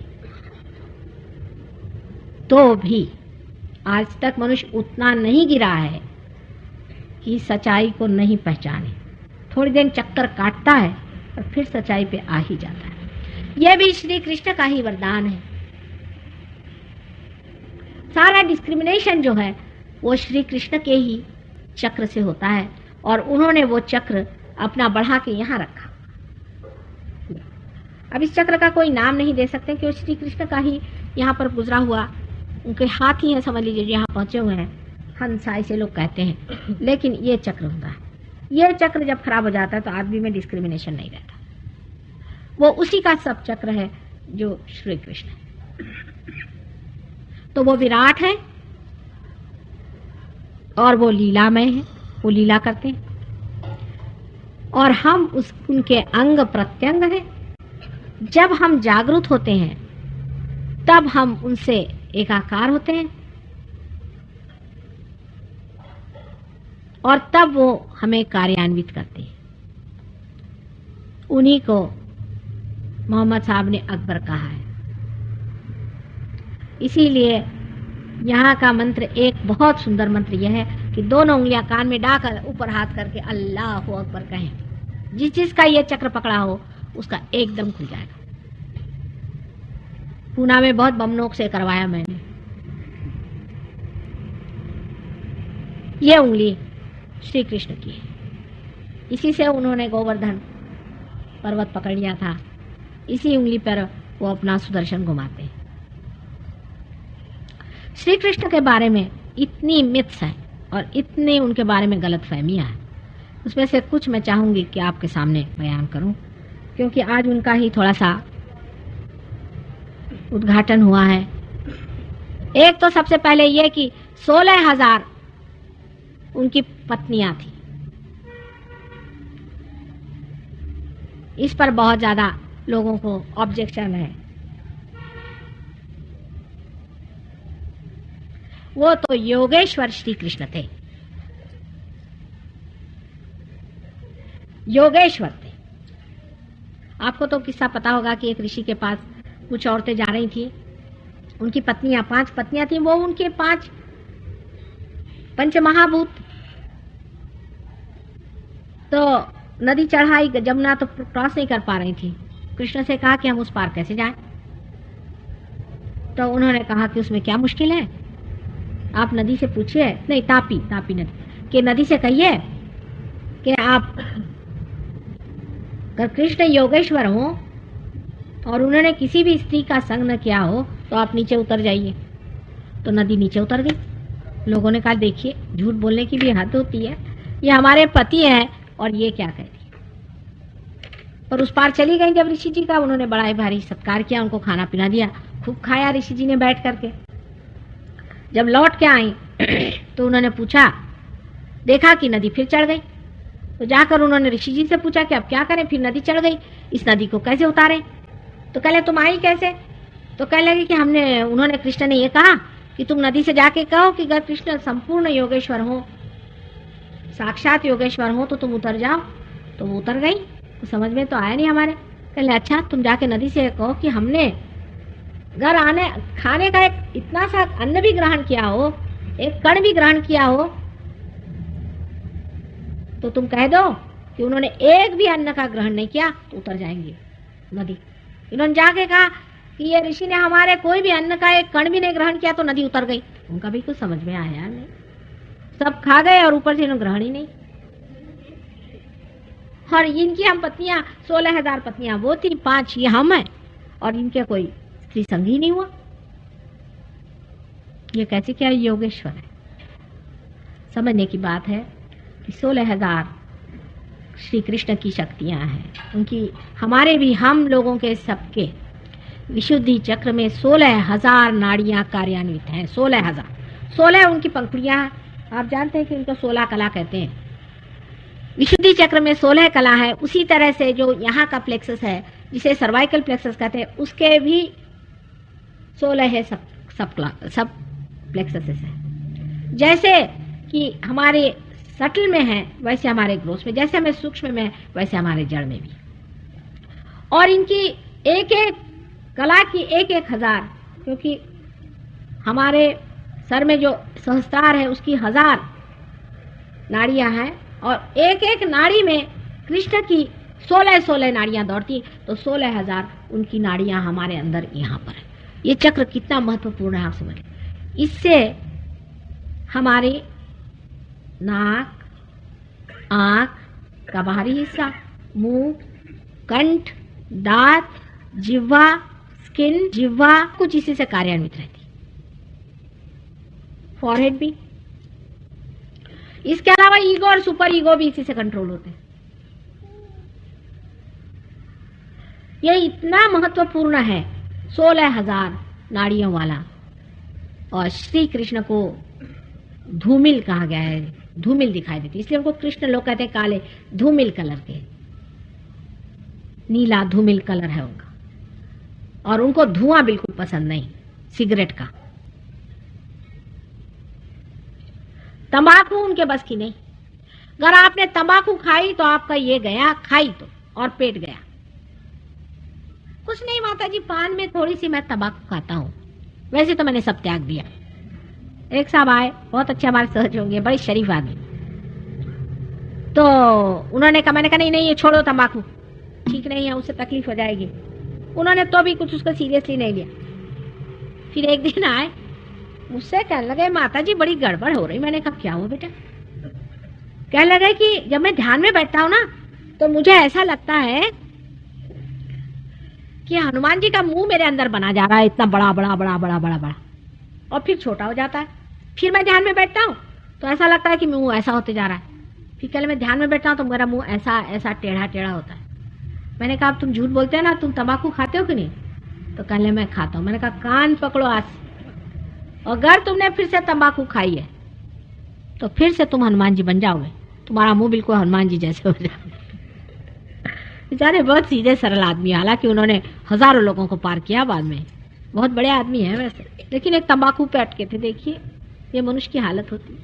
तो भी आज तक मनुष्य उतना नहीं गिरा है कि सच्चाई को नहीं पहचाने। थोड़ी देर चक्कर काटता है, और फिर सच्चाई पे आ ही जाता है। यह भी श्री कृष्ण का ही वरदान है। सारा डिस्क्रिमिनेशन जो है वो श्री कृष्ण के ही चक्र से होता है और उन्होंने वो चक्र अपना बढ़ा के यहाँ रखा। अब इस चक्र का कोई नाम नहीं दे सकते कि वो श्री कृष्ण का ही यहाँ पर गुजरा हुआ, उनके हाथ ही है समझ लीजिए जो यहाँ पहुंचे हुए हैं, हंस ऐसे लोग कहते हैं, लेकिन ये चक्र होता है। ये चक्र जब खराब हो जाता है तो आदमी में डिस्क्रिमिनेशन नहीं रहता। वो उसी का सब चक्र है जो श्री कृष्ण है। तो वो विराट है और वो लीलामय है, वो लीला करते हैं और हम उनके अंग प्रत्यंग हैं। जब हम जागृत होते हैं तब हम उनसे एकाकार होते हैं और तब वो हमें कार्यान्वित करते हैं। उन्हीं को मोहम्मद साहब ने अकबर कहा है। इसीलिए यहाँ का मंत्र एक बहुत सुंदर मंत्र यह है कि दोनों उंगलियां कान में डालकर ऊपर हाथ करके अल्लाह अकबर कहें। जिस जिसका ये चक्र पकड़ा हो उसका एकदम खुल जाएगा। पूना में बहुत बमनोक से करवाया मैंने। ये उंगली श्री कृष्ण की है, इसी से उन्होंने गोवर्धन पर्वत पकड़ लिया था। इसी उंगली पर वो अपना सुदर्शन घुमाते हैं। श्री कृष्ण के बारे में इतनी मिथ्स है और इतनी उनके बारे में गलत फहमियां हैं, उसमें से कुछ मैं चाहूंगी कि आपके सामने बयान करूं, क्योंकि आज उनका ही थोड़ा सा उद्घाटन हुआ है। एक तो सबसे पहले यह कि 16,000 उनकी पत्नियां थी। इस पर बहुत ज्यादा लोगों को ऑब्जेक्शन है। वो तो योगेश्वर श्री कृष्ण थे, योगेश्वर थे। आपको तो किस्सा पता होगा कि एक ऋषि के पास कुछ औरतें जा रही थी, उनकी पत्नियां 5 पत्नियां थी, वो उनके 5 पंचमहाभूत। तो नदी चढ़ाई, जमुना तो क्रॉस नहीं कर पा रही थी। कृष्ण से कहा कि हम उस पार कैसे जाएं? तो उन्होंने कहा कि उसमें क्या मुश्किल है, आप नदी से पूछिए, नहीं तापी नदी कि नदी से कहिए कि आप अगर कृष्ण योगेश्वर हो और उन्होंने किसी भी स्त्री का संग न किया हो तो आप नीचे उतर जाइए। तो नदी नीचे उतर गई। लोगों ने कहा देखिए झूठ बोलने की भी हद होती है, ये हमारे पति हैं और ये क्या कह रही। और उस पार चली गई। जब ऋषि जी का उन्होंने बड़ा ही भारी सत्कार किया, उनको खाना पीना दिया, खूब खाया ऋषि जी ने बैठ करके। जब लौट के आई तो उन्होंने पूछा, देखा कि नदी फिर चढ़ गई। तो जाकर उन्होंने ऋषि जी से पूछा कि अब क्या करें, फिर नदी चढ़ गई, इस नदी को कैसे उतारें? तो कह ले तुम आई कैसे? तो कह लगे कि उन्होंने कृष्ण ने ये कहा कि तुम नदी से जाके कहो कि अगर कृष्ण संपूर्ण योगेश्वर हो, साक्षात योगेश्वर हो, तो तुम उतर जाओ। तो वो उतर गई। तो समझ में तो आया नहीं हमारे। कह ले अच्छा तुम जाके नदी से कहो कि हमने घर आने खाने का एक इतना सा अन्न भी ग्रहण किया हो, एक कण भी ग्रहण किया हो, तो तुम कह दो कि उन्होंने एक भी अन्न का ग्रहण नहीं किया, तो उतर जाएंगे नदी। इन्होंने जाके कहा कि ये ऋषि ने हमारे कोई भी अन्न का एक कण भी नहीं ग्रहण किया, तो नदी उतर गई। उनका भी कुछ समझ में आया नहीं, सब खा गए और ऊपर से इन्होंने ग्रहण ही नहीं। और इनकी हम पत्नियां 16,000 पत्नियां वो थी, 5 ये हम हैं, और इनके कोई स्त्री संग ही नहीं हुआ। ये कैसे क्या योगेश्वर है? समझने की बात है कि 16,000 श्री कृष्ण की शक्तियां हैं उनकी। हमारे भी, हम लोगों के सबके विशुद्धि चक्र में 16,000 नाड़ियां कार्यान्वित हैं। 16,000 उनकी पंखुड़ियां हैं। आप जानते हैं कि उनको 16 कला कहते हैं। विशुद्धि चक्र में 16 कला है। उसी तरह से जो यहाँ का प्लेक्सस है, जिसे सर्वाइकल प्लेक्सस कहते हैं, उसके भी 16 है। सब प्लेक्सस है। जैसे कि हमारे सटल में है वैसे हमारे ग्रोस में, जैसे हमें सूक्ष्म में वैसे हमारे जड़ में भी। और इनकी एक एक कला की एक 1,000, क्योंकि हमारे सर में जो सहस्त्रार है उसकी 1000 नाड़ियां हैं, और एक एक नाड़ी में कृष्ण की 16 नाड़ियां दौड़ती, तो 16,000 उनकी नाड़ियां हमारे अंदर यहाँ पर है। ये चक्र कितना महत्वपूर्ण है आप समझ। इससे हमारे नाक, आंख का बाहरी हिस्सा, मुंह, कंठ, दांत, जिह्वा, स्किन, जिह्वा कुछ इसी से कार्यान्वित रहती, फॉरहेड भी। इसके अलावा ईगो और सुपर ईगो भी इसी से कंट्रोल होते हैं। यह इतना महत्वपूर्ण है, 16,000 नाड़ियों वाला। और श्री कृष्ण को धूमिल कहा गया है, धूमिल दिखाई देती, इसलिए उनको कृष्ण लोग कहते हैं काले, धूमिल कलर के, नीला धूमिल कलर है उनका। और उनको धुआं बिल्कुल पसंद नहीं, सिगरेट का, तंबाकू उनके बस की नहीं। अगर आपने तंबाकू खाई तो आपका ये गया, खाई तो, और पेट गया। कुछ नहीं माता जी, पान में थोड़ी सी मैं तंबाकू खाता हूं, वैसे तो मैंने सब त्याग दिया। एक साहब आए, बहुत अच्छे हमारे सहज होंगे, बड़े शरीफ आदमी। तो उन्होंने कहा, मैंने कहा नहीं नहीं ये छोड़ो, तंबाकू ठीक नहीं है, उससे तकलीफ हो जाएगी। उन्होंने तो भी कुछ उसको सीरियसली नहीं लिया। फिर एक दिन आए, मुझसे कहने लगे, माता जी बड़ी गड़बड़ हो रही। मैंने कहा क्या हुआ बेटा? कहने लगे कि जब मैं ध्यान में बैठता हूं ना, तो मुझे ऐसा लगता है कि हनुमान जी का मुंह मेरे अंदर बना जा रहा है, इतना बड़ा बड़ा बड़ा बड़ा बड़ा बड़ा, और फिर छोटा हो जाता है। फिर मैं ध्यान में बैठता हूँ तो ऐसा लगता है कि मुंह ऐसा होते जा रहा है। फिर कल मैं ध्यान में बैठता हूँ तो मेरा मुंह ऐसा ऐसा टेढ़ा टेढ़ा होता है। मैंने कहा तुम झूठ बोलते हैं ना, तुम तंबाकू खाते हो कि नहीं? तो कहने मैं खाता हूँ। मैंने कहा कान पकड़ो आज, अगर तुमने फिर से तंबाकू खाई है तो फिर से तुम हनुमान जी बन जाओगे, तुम्हारा मुंह बिल्कुल हनुमान जी जैसे हो जाएगा। बेचारे बहुत सीधे सरल आदमी, हालांकि उन्होंने हजारों लोगों को पार किया बाद में, बहुत बड़े आदमी हैं वैसे, लेकिन एक तंबाकू पे अटके थे। देखिए ये मनुष्य की हालत होती,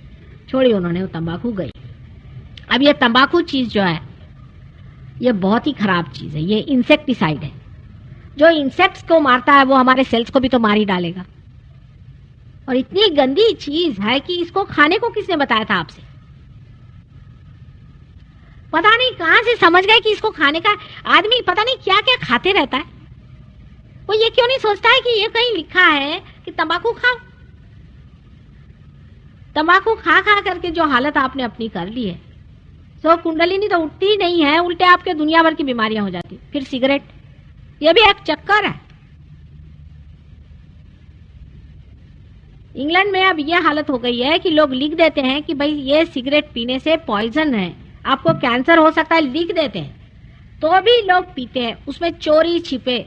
छोड़ी उन्होंने, वो तंबाकू गई। अब ये तंबाकू चीज जो है ये बहुत ही खराब चीज है, ये इंसेक्टिसाइड है। जो इंसेक्ट्स को मारता है वो हमारे सेल्स को भी तो मार ही डालेगा। और इतनी गंदी चीज है कि इसको खाने को किसने बताया था आपसे? पता नहीं कहां से समझ गए कि इसको खाने का। आदमी पता नहीं क्या क्या खाते रहता है, वो ये क्यों नहीं सोचता है कि ये कहीं लिखा है कि तंबाकू खाओ। तंबाकू खा खा करके जो हालत आपने अपनी कर ली है, तो कुंडलिनी तो उठती ही नहीं है, उल्टे आपके दुनिया भर की बीमारियां हो जाती। फिर सिगरेट, ये भी एक चक्कर है। इंग्लैंड में अब यह हालत हो गई है कि लोग लिख देते हैं कि भाई ये सिगरेट पीने से पॉइजन है, आपको कैंसर हो सकता है, लिख देते हैं, तो भी लोग पीते हैं। उसमें चोरी छिपे।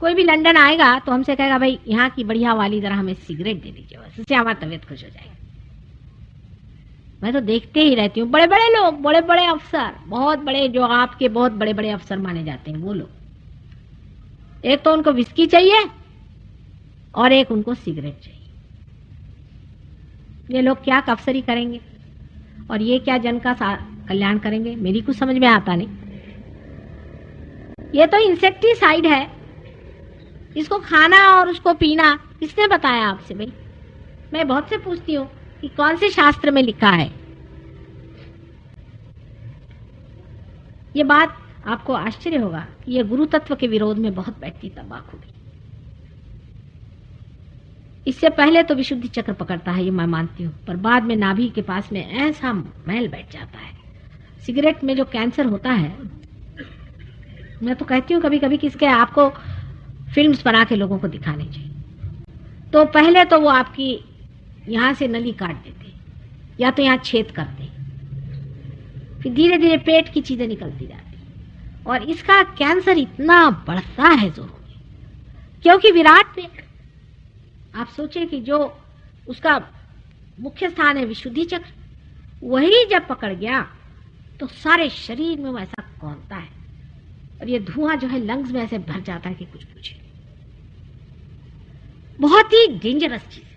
कोई भी लंदन आएगा तो हमसे कहेगा भाई यहाँ की बढ़िया वाली जरा हमें सिगरेट दे दीजिए, बस उससे हमारी तबीयत खुश हो जाएगी। मैं तो देखते ही रहती हूँ, बड़े बड़े लोग, बड़े बड़े अफसर, बहुत बड़े, जो आपके बहुत बड़े बड़े अफसर माने जाते हैं, वो लोग, एक तो उनको विस्की चाहिए और एक उनको सिगरेट चाहिए। ये लोग क्या अफसरी करेंगे और ये क्या जन का कल्याण करेंगे, मेरी कुछ समझ में आता नहीं। ये तो इंसेक्टिसाइड है, इसको खाना और उसको पीना किसने बताया आपसे? भाई मैं बहुत से पूछती हूँ कि कौन से शास्त्र में लिखा है। ये बात आपको आश्चर्य होगा कि ये गुरु तत्व के विरोध में बहुत बैठती तंबाकू भी। इससे पहले तो विशुद्धि चक्र पकड़ता है, ये मैं मानती हूँ, पर बाद में नाभि के पास में ऐसा मैल बैठ जाता है। सिगरेट में जो कैंसर होता है, मैं तो कहती हूँ कभी कभी किसके आपको फिल्म्स बना के लोगों को दिखाने चाहिए। तो पहले तो वो आपकी यहां से नली काट देते या तो यहां छेद करते, फिर धीरे धीरे पेट की चीजें निकलती जाती, और इसका कैंसर इतना बढ़ता है जोरों में, क्योंकि विराट में आप सोचे कि जो उसका मुख्य स्थान है विशुद्धि चक्र, वही जब पकड़ गया तो सारे शरीर में वैसा कौनता है, और ये धुआं जो है लंग्स में ऐसे भर जाता है कि कुछ पूछे। बहुत ही डेंजरस चीज है।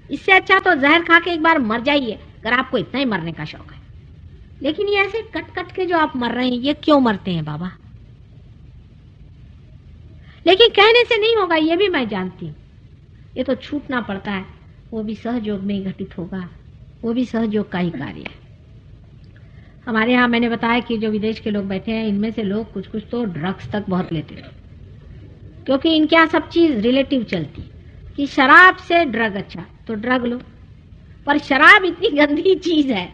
इससे अच्छा तो जहर खा के एक बार मर जाइए, अगर आपको इतना ही मरने का शौक है। लेकिन ये ऐसे कट कट के जो आप मर रहे हैं, ये क्यों मरते हैं बाबा? लेकिन कहने से नहीं होगा, ये भी मैं जानती हूं। ये तो छूटना पड़ता है, वो भी सहयोग में ही घटित होगा, वो भी सहयोग का ही कार्य है। हमारे यहाँ मैंने बताया कि जो विदेश के लोग बैठे हैं इनमें से लोग कुछ कुछ तो ड्रग्स तक बहुत लेते हैं, क्योंकि इनके यहाँ सब चीज रिलेटिव चलती कि शराब से ड्रग अच्छा तो ड्रग लो, पर शराब इतनी गंदी चीज है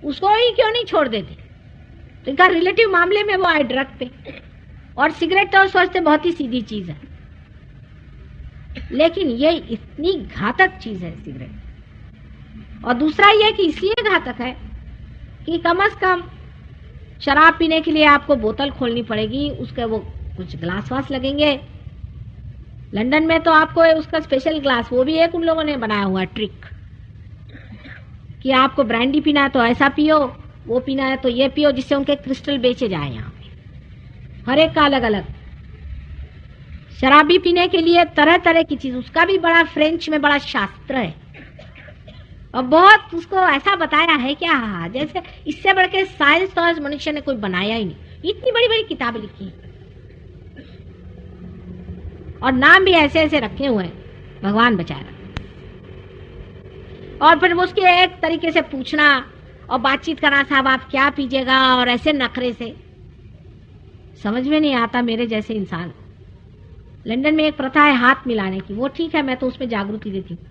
उसको ही क्यों नहीं छोड़ देते। तो इनका रिलेटिव मामले में वो आए ड्रग पे, और सिगरेट तो सोचते बहुत ही सीधी चीज है, लेकिन ये इतनी घातक चीज है सिगरेट। और दूसरा ये कि इसलिए घातक है कि कम से कम शराब पीने के लिए आपको बोतल खोलनी पड़ेगी, उसके वो कुछ ग्लास वास लगेंगे। लंदन में तो आपको उसका स्पेशल ग्लास, वो भी एक उन लोगों ने बनाया हुआ ट्रिक कि आपको ब्रांडी पीना है तो ऐसा पियो, वो पीना है तो ये पियो, जिससे उनके क्रिस्टल बेचे जाए यहाँ पे, हर एक का अलग अलग। शराबी पीने के लिए तरह तरह की चीज, उसका भी बड़ा फ्रेंच में बड़ा शास्त्र है, और बहुत उसको ऐसा बताया है क्या, हाँ जैसे इससे बढ़ के साइंस तो आज मनुष्य ने कोई बनाया ही नहीं। इतनी बड़ी बड़ी किताबें लिखी और नाम भी ऐसे ऐसे रखे हुए हैं, भगवान बचाए। और फिर उसके एक तरीके से पूछना और बातचीत करना, साहब आप क्या पीजिएगा, और ऐसे नखरे से समझ में नहीं आता मेरे जैसे इंसान। लंदन में एक प्रथा है हाथ मिलाने की, वो ठीक है, मैं तो उसमें जागृति देती हूँ।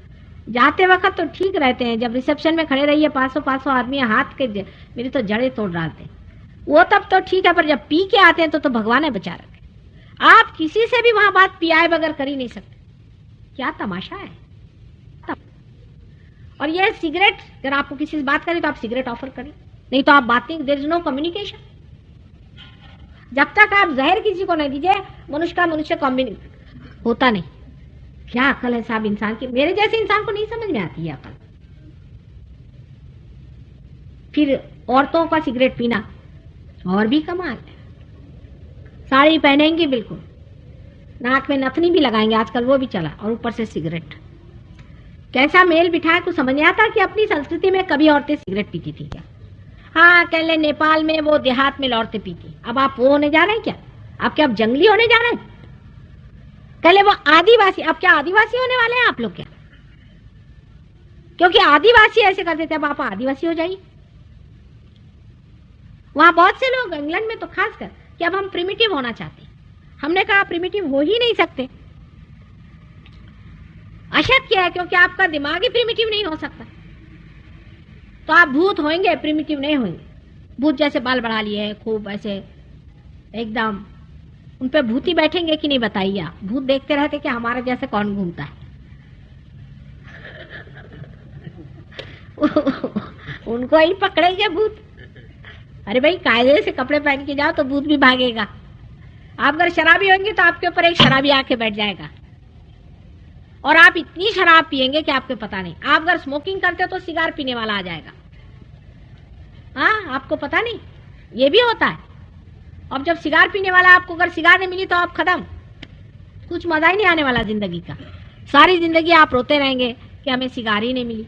जाते वक्त तो ठीक रहते हैं, जब रिसेप्शन में खड़े रहिए 500 आदमी हाथ के मेरी तो जड़ें तोड़ डालते हैं, वो तब तो ठीक है, पर जब पी के आते हैं तो भगवान ने बचा रखे। आप किसी से भी वहां बात पियाए बगैर कर ही नहीं सकते, क्या तमाशा है। और ये सिगरेट, अगर आपको किसी से बात करें तो आप सिगरेट ऑफर करें, नहीं तो आप बात नहीं, देयर इज नो कम्युनिकेशन। जब तक आप जहर किसी को नहीं दीजिए, मनुष्य का मनुष्य कॉम्बिनेशन होता नहीं। क्या अकल है साहब इंसान की, मेरे जैसे इंसान को नहीं समझ में आती है अकल। फिर औरतों का सिगरेट पीना और भी कमाल है, साड़ी पहनेंगी बिल्कुल, नाक में नथनी भी लगाएंगे आजकल, वो भी चला, और ऊपर से सिगरेट। कैसा मेल बिठाए कुछ समझ नहीं आता कि अपनी संस्कृति में कभी औरतें सिगरेट पीती थी क्या। हाँ कह ले नेपाल में वो देहात में औरतें पीती, अब आप वो होने जा रहे हैं क्या, आप क्या अब जंगली होने जा रहे हैं। कह ले वो आदिवासी, अब क्या आदिवासी होने वाले हैं आप लोग क्या, क्योंकि आदिवासी ऐसे करते थे, अब आप आदिवासी हो जाइए। वहां बहुत से लोग इंग्लैंड में तो खासकर कि अब हम प्रिमिटिव होना चाहते हैं, हमने कहा प्रिमिटिव हो ही नहीं सकते, अशक्य है, क्योंकि आपका दिमाग ही प्रिमिटिव नहीं हो सकता। तो आप भूत होंगे, प्रिमिटिव नहीं होंगे। भूत जैसे बाल बढ़ा लिए हैं खूब ऐसे एकदम, उन पे भूती बैठेंगे कि नहीं बताइए आप। भूत देखते रहते कि हमारा जैसे कौन घूमता है उनको ही पकड़ेंगे भूत। अरे भाई कायदे से कपड़े पहन के जाओ तो भूत भी भागेगा। आप अगर शराबी होंगे तो आपके ऊपर एक शराबी आके बैठ जाएगा, और आप इतनी शराब पिएंगे कि आपको पता नहीं। आप अगर स्मोकिंग करते हो तो सिगार पीने वाला आ जाएगा, हाँ आपको पता नहीं, ये भी होता है। अब जब सिगार पीने वाला, आपको अगर सिगार नहीं मिली तो आप खत्म, कुछ मजा ही नहीं आने वाला जिंदगी का। सारी जिंदगी आप रोते रहेंगे कि हमें सिगार ही नहीं मिली,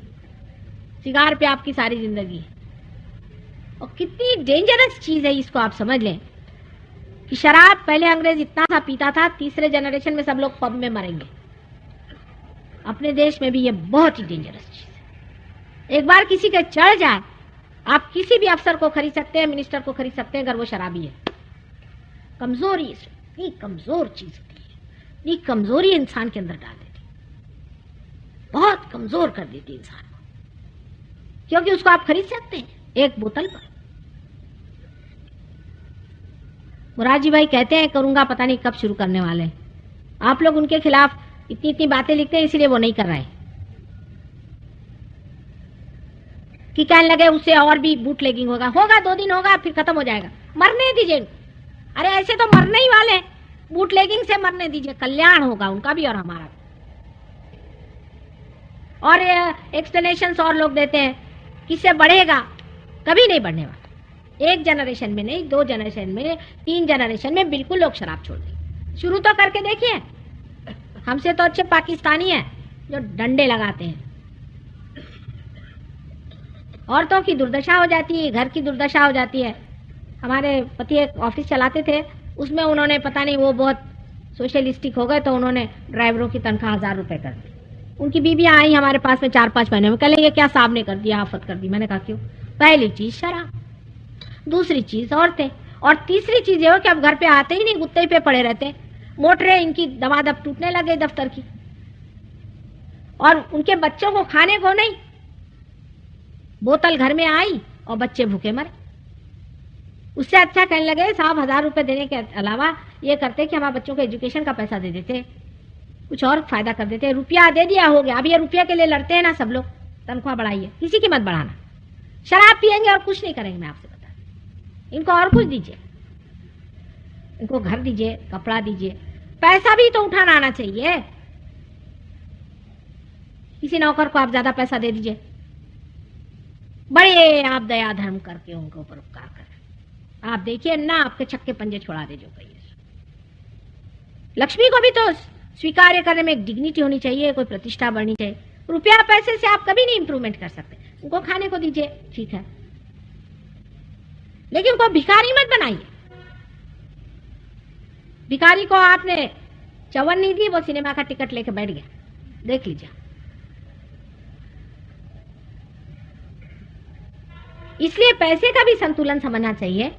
सिगार पे आपकी सारी जिंदगी है। और कितनी डेंजरस चीज है, इसको आप समझ लें कि शराब पहले अंग्रेज इतना सा पीता था, तीसरे जनरेशन में सब लोग पब में मरेंगे। अपने देश में भी ये बहुत ही डेंजरस चीज है। एक बार किसी के चढ़ जाए, आप किसी भी अफसर को खरीद सकते हैं, मिनिस्टर को खरीद सकते हैं, अगर वो शराबी है। कमजोरी, इतनी कमजोर चीज होती है, इतनी कमजोरी इंसान के अंदर डाल देती, बहुत कमजोर कर देती इंसान को, क्योंकि उसको आप खरीद सकते हैं एक बोतल पर। मुरारजी भाई कहते हैं करूंगा, पता नहीं कब शुरू करने वाले हैं। आप लोग उनके खिलाफ इतनी इतनी बातें लिखते हैं, इसलिए वो नहीं कर रहे कि कहने लगे उससे और भी बूट लेगिंग होगा। 2 दिन होगा फिर खत्म हो जाएगा, मरने दीजिए। अरे ऐसे तो मरने ही वाले, बूट लेगिंग से मरने दीजिए, कल्याण होगा उनका भी और हमारा भी। और एक्सप्लेनेशंस और लोग देते हैं किससे बढ़ेगा, कभी नहीं बढ़ने वाला। 1 जनरेशन में नहीं, 2 जनरेशन में, 3 जनरेशन में बिल्कुल लोग शराब छोड़ देंगे। शुरू तो करके देखिए, हमसे तो अच्छे पाकिस्तानी हैं जो डंडे लगाते हैं। औरतों की दुर्दशा हो जाती है, घर की दुर्दशा हो जाती है। हमारे पति एक ऑफिस चलाते थे, उसमें उन्होंने पता नहीं वो बहुत सोशलिस्टिक हो गए, तो उन्होंने ड्राइवरों की तनख्वाह 1000 रुपए कर दी। उनकी बीबियां आई हमारे पास में 4-5 महीने में, कह लेंगे क्या साहब ने कर दिया, आफत कर दी। मैंने कहा क्यों? पहली चीज शराब, दूसरी चीज औरतें, और तीसरी चीज ये हो कि अब घर पे आते ही नहीं, गुत्ते पे पड़े रहते, मोटरें इनकी दबादब टूटने लगे दफ्तर की, और उनके बच्चों को खाने को नहीं, बोतल घर में आई और बच्चे भूखे मरे। उससे अच्छा कहने लगे साहब 1000 रुपए देने के अलावा ये करते कि हमारे बच्चों के एजुकेशन का पैसा दे देते, कुछ और फायदा कर देते। रुपया दे दिया, हो गया। अब ये रुपया के लिए लड़ते हैं ना सब लोग, तनख्वाह बढ़ाइए, किसी की मत बढ़ाना। शराब पियेंगे और कुछ नहीं करेंगे, मैं आपसे बता। इनको और कुछ दीजिए, इनको घर दीजिए, कपड़ा दीजिए, पैसा भी तो उठाना आना चाहिए। किसी नौकर को आप ज्यादा पैसा दे दीजिए, बड़े आप दया धर्म करके उनके ऊपर उपकार करें। आप देखिए ना, आपके छक्के पंजे छोड़ा दे जो कहिए। लक्ष्मी को भी तो स्वीकार्य करने में एक डिग्निटी होनी चाहिए, कोई प्रतिष्ठा बढ़नी चाहिए। रुपया पैसे से आप कभी नहीं इंप्रूवमेंट कर सकते। उनको खाने को दीजिए, ठीक है, लेकिन उनको भिखारी मत बनाइए। भिखारी को आपने चवन नहीं दी, वो सिनेमा का टिकट लेके बैठ गया, देख लीजिए। इसलिए पैसे का भी संतुलन समझना चाहिए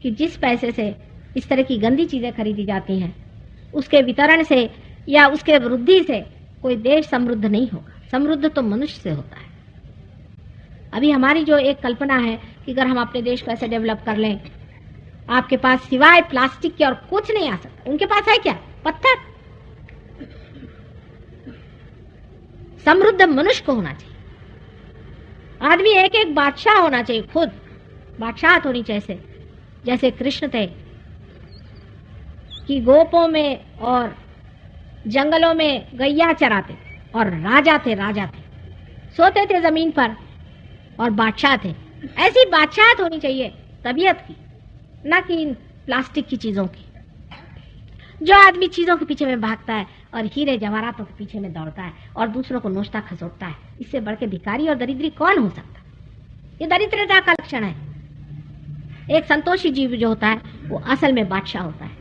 कि जिस पैसे से इस तरह की गंदी चीजें खरीदी जाती हैं, उसके वितरण से या उसके वृद्धि से कोई देश समृद्ध नहीं होगा। समृद्ध तो मनुष्य से होता है। अभी हमारी जो एक कल्पना है कि अगर हम अपने देश को ऐसे डेवलप कर लें, आपके पास सिवाय प्लास्टिक के और कुछ नहीं आ सकता। उनके पास है क्या? पत्थर। समृद्ध मनुष्य को होना चाहिए। आदमी एक एक बादशाह होना चाहिए, खुद बादशाहत होनी चाहिए। जैसे कृष्ण थे कि गोपों में और जंगलों में गैया चराते और राजा थे, सोते थे जमीन पर और बादशाह थे। ऐसी बादशाहत होनी चाहिए तबीयत की, ना कि इन प्लास्टिक की चीजों की। जो आदमी चीजों के पीछे में भागता है और हीरे जवाहरातों के पीछे में दौड़ता है और दूसरों को नोचता खसोटता है, इससे बढ़ के भिखारी और दरिद्री कौन हो सकता? ये दरिद्रता का लक्षण है। एक संतोषी जीव जो होता है वो असल में बादशाह होता है।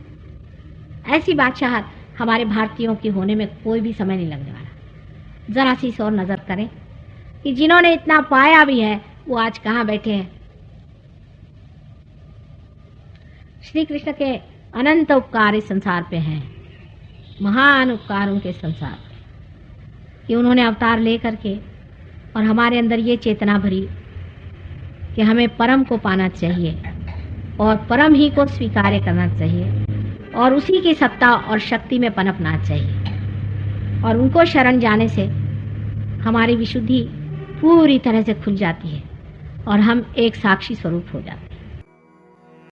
ऐसी बादशाहत हमारे भारतीयों की होने में कोई भी समय नहीं लगने वाला। जरा सी और नजर करें कि जिन्होंने इतना पाया भी है वो आज कहां बैठे हैं। श्री कृष्ण के अनंत उपकार इस संसार पे हैं, महान उपकार उनके संसार पे, कि उन्होंने अवतार ले करके और हमारे अंदर ये चेतना भरी कि हमें परम को पाना चाहिए और परम ही को स्वीकार करना चाहिए और उसी की सत्ता और शक्ति में पनपना चाहिए। और उनको शरण जाने से हमारी विशुद्धि पूरी तरह से खुल जाती है और हम एक साक्षी स्वरूप हो जाते हैं।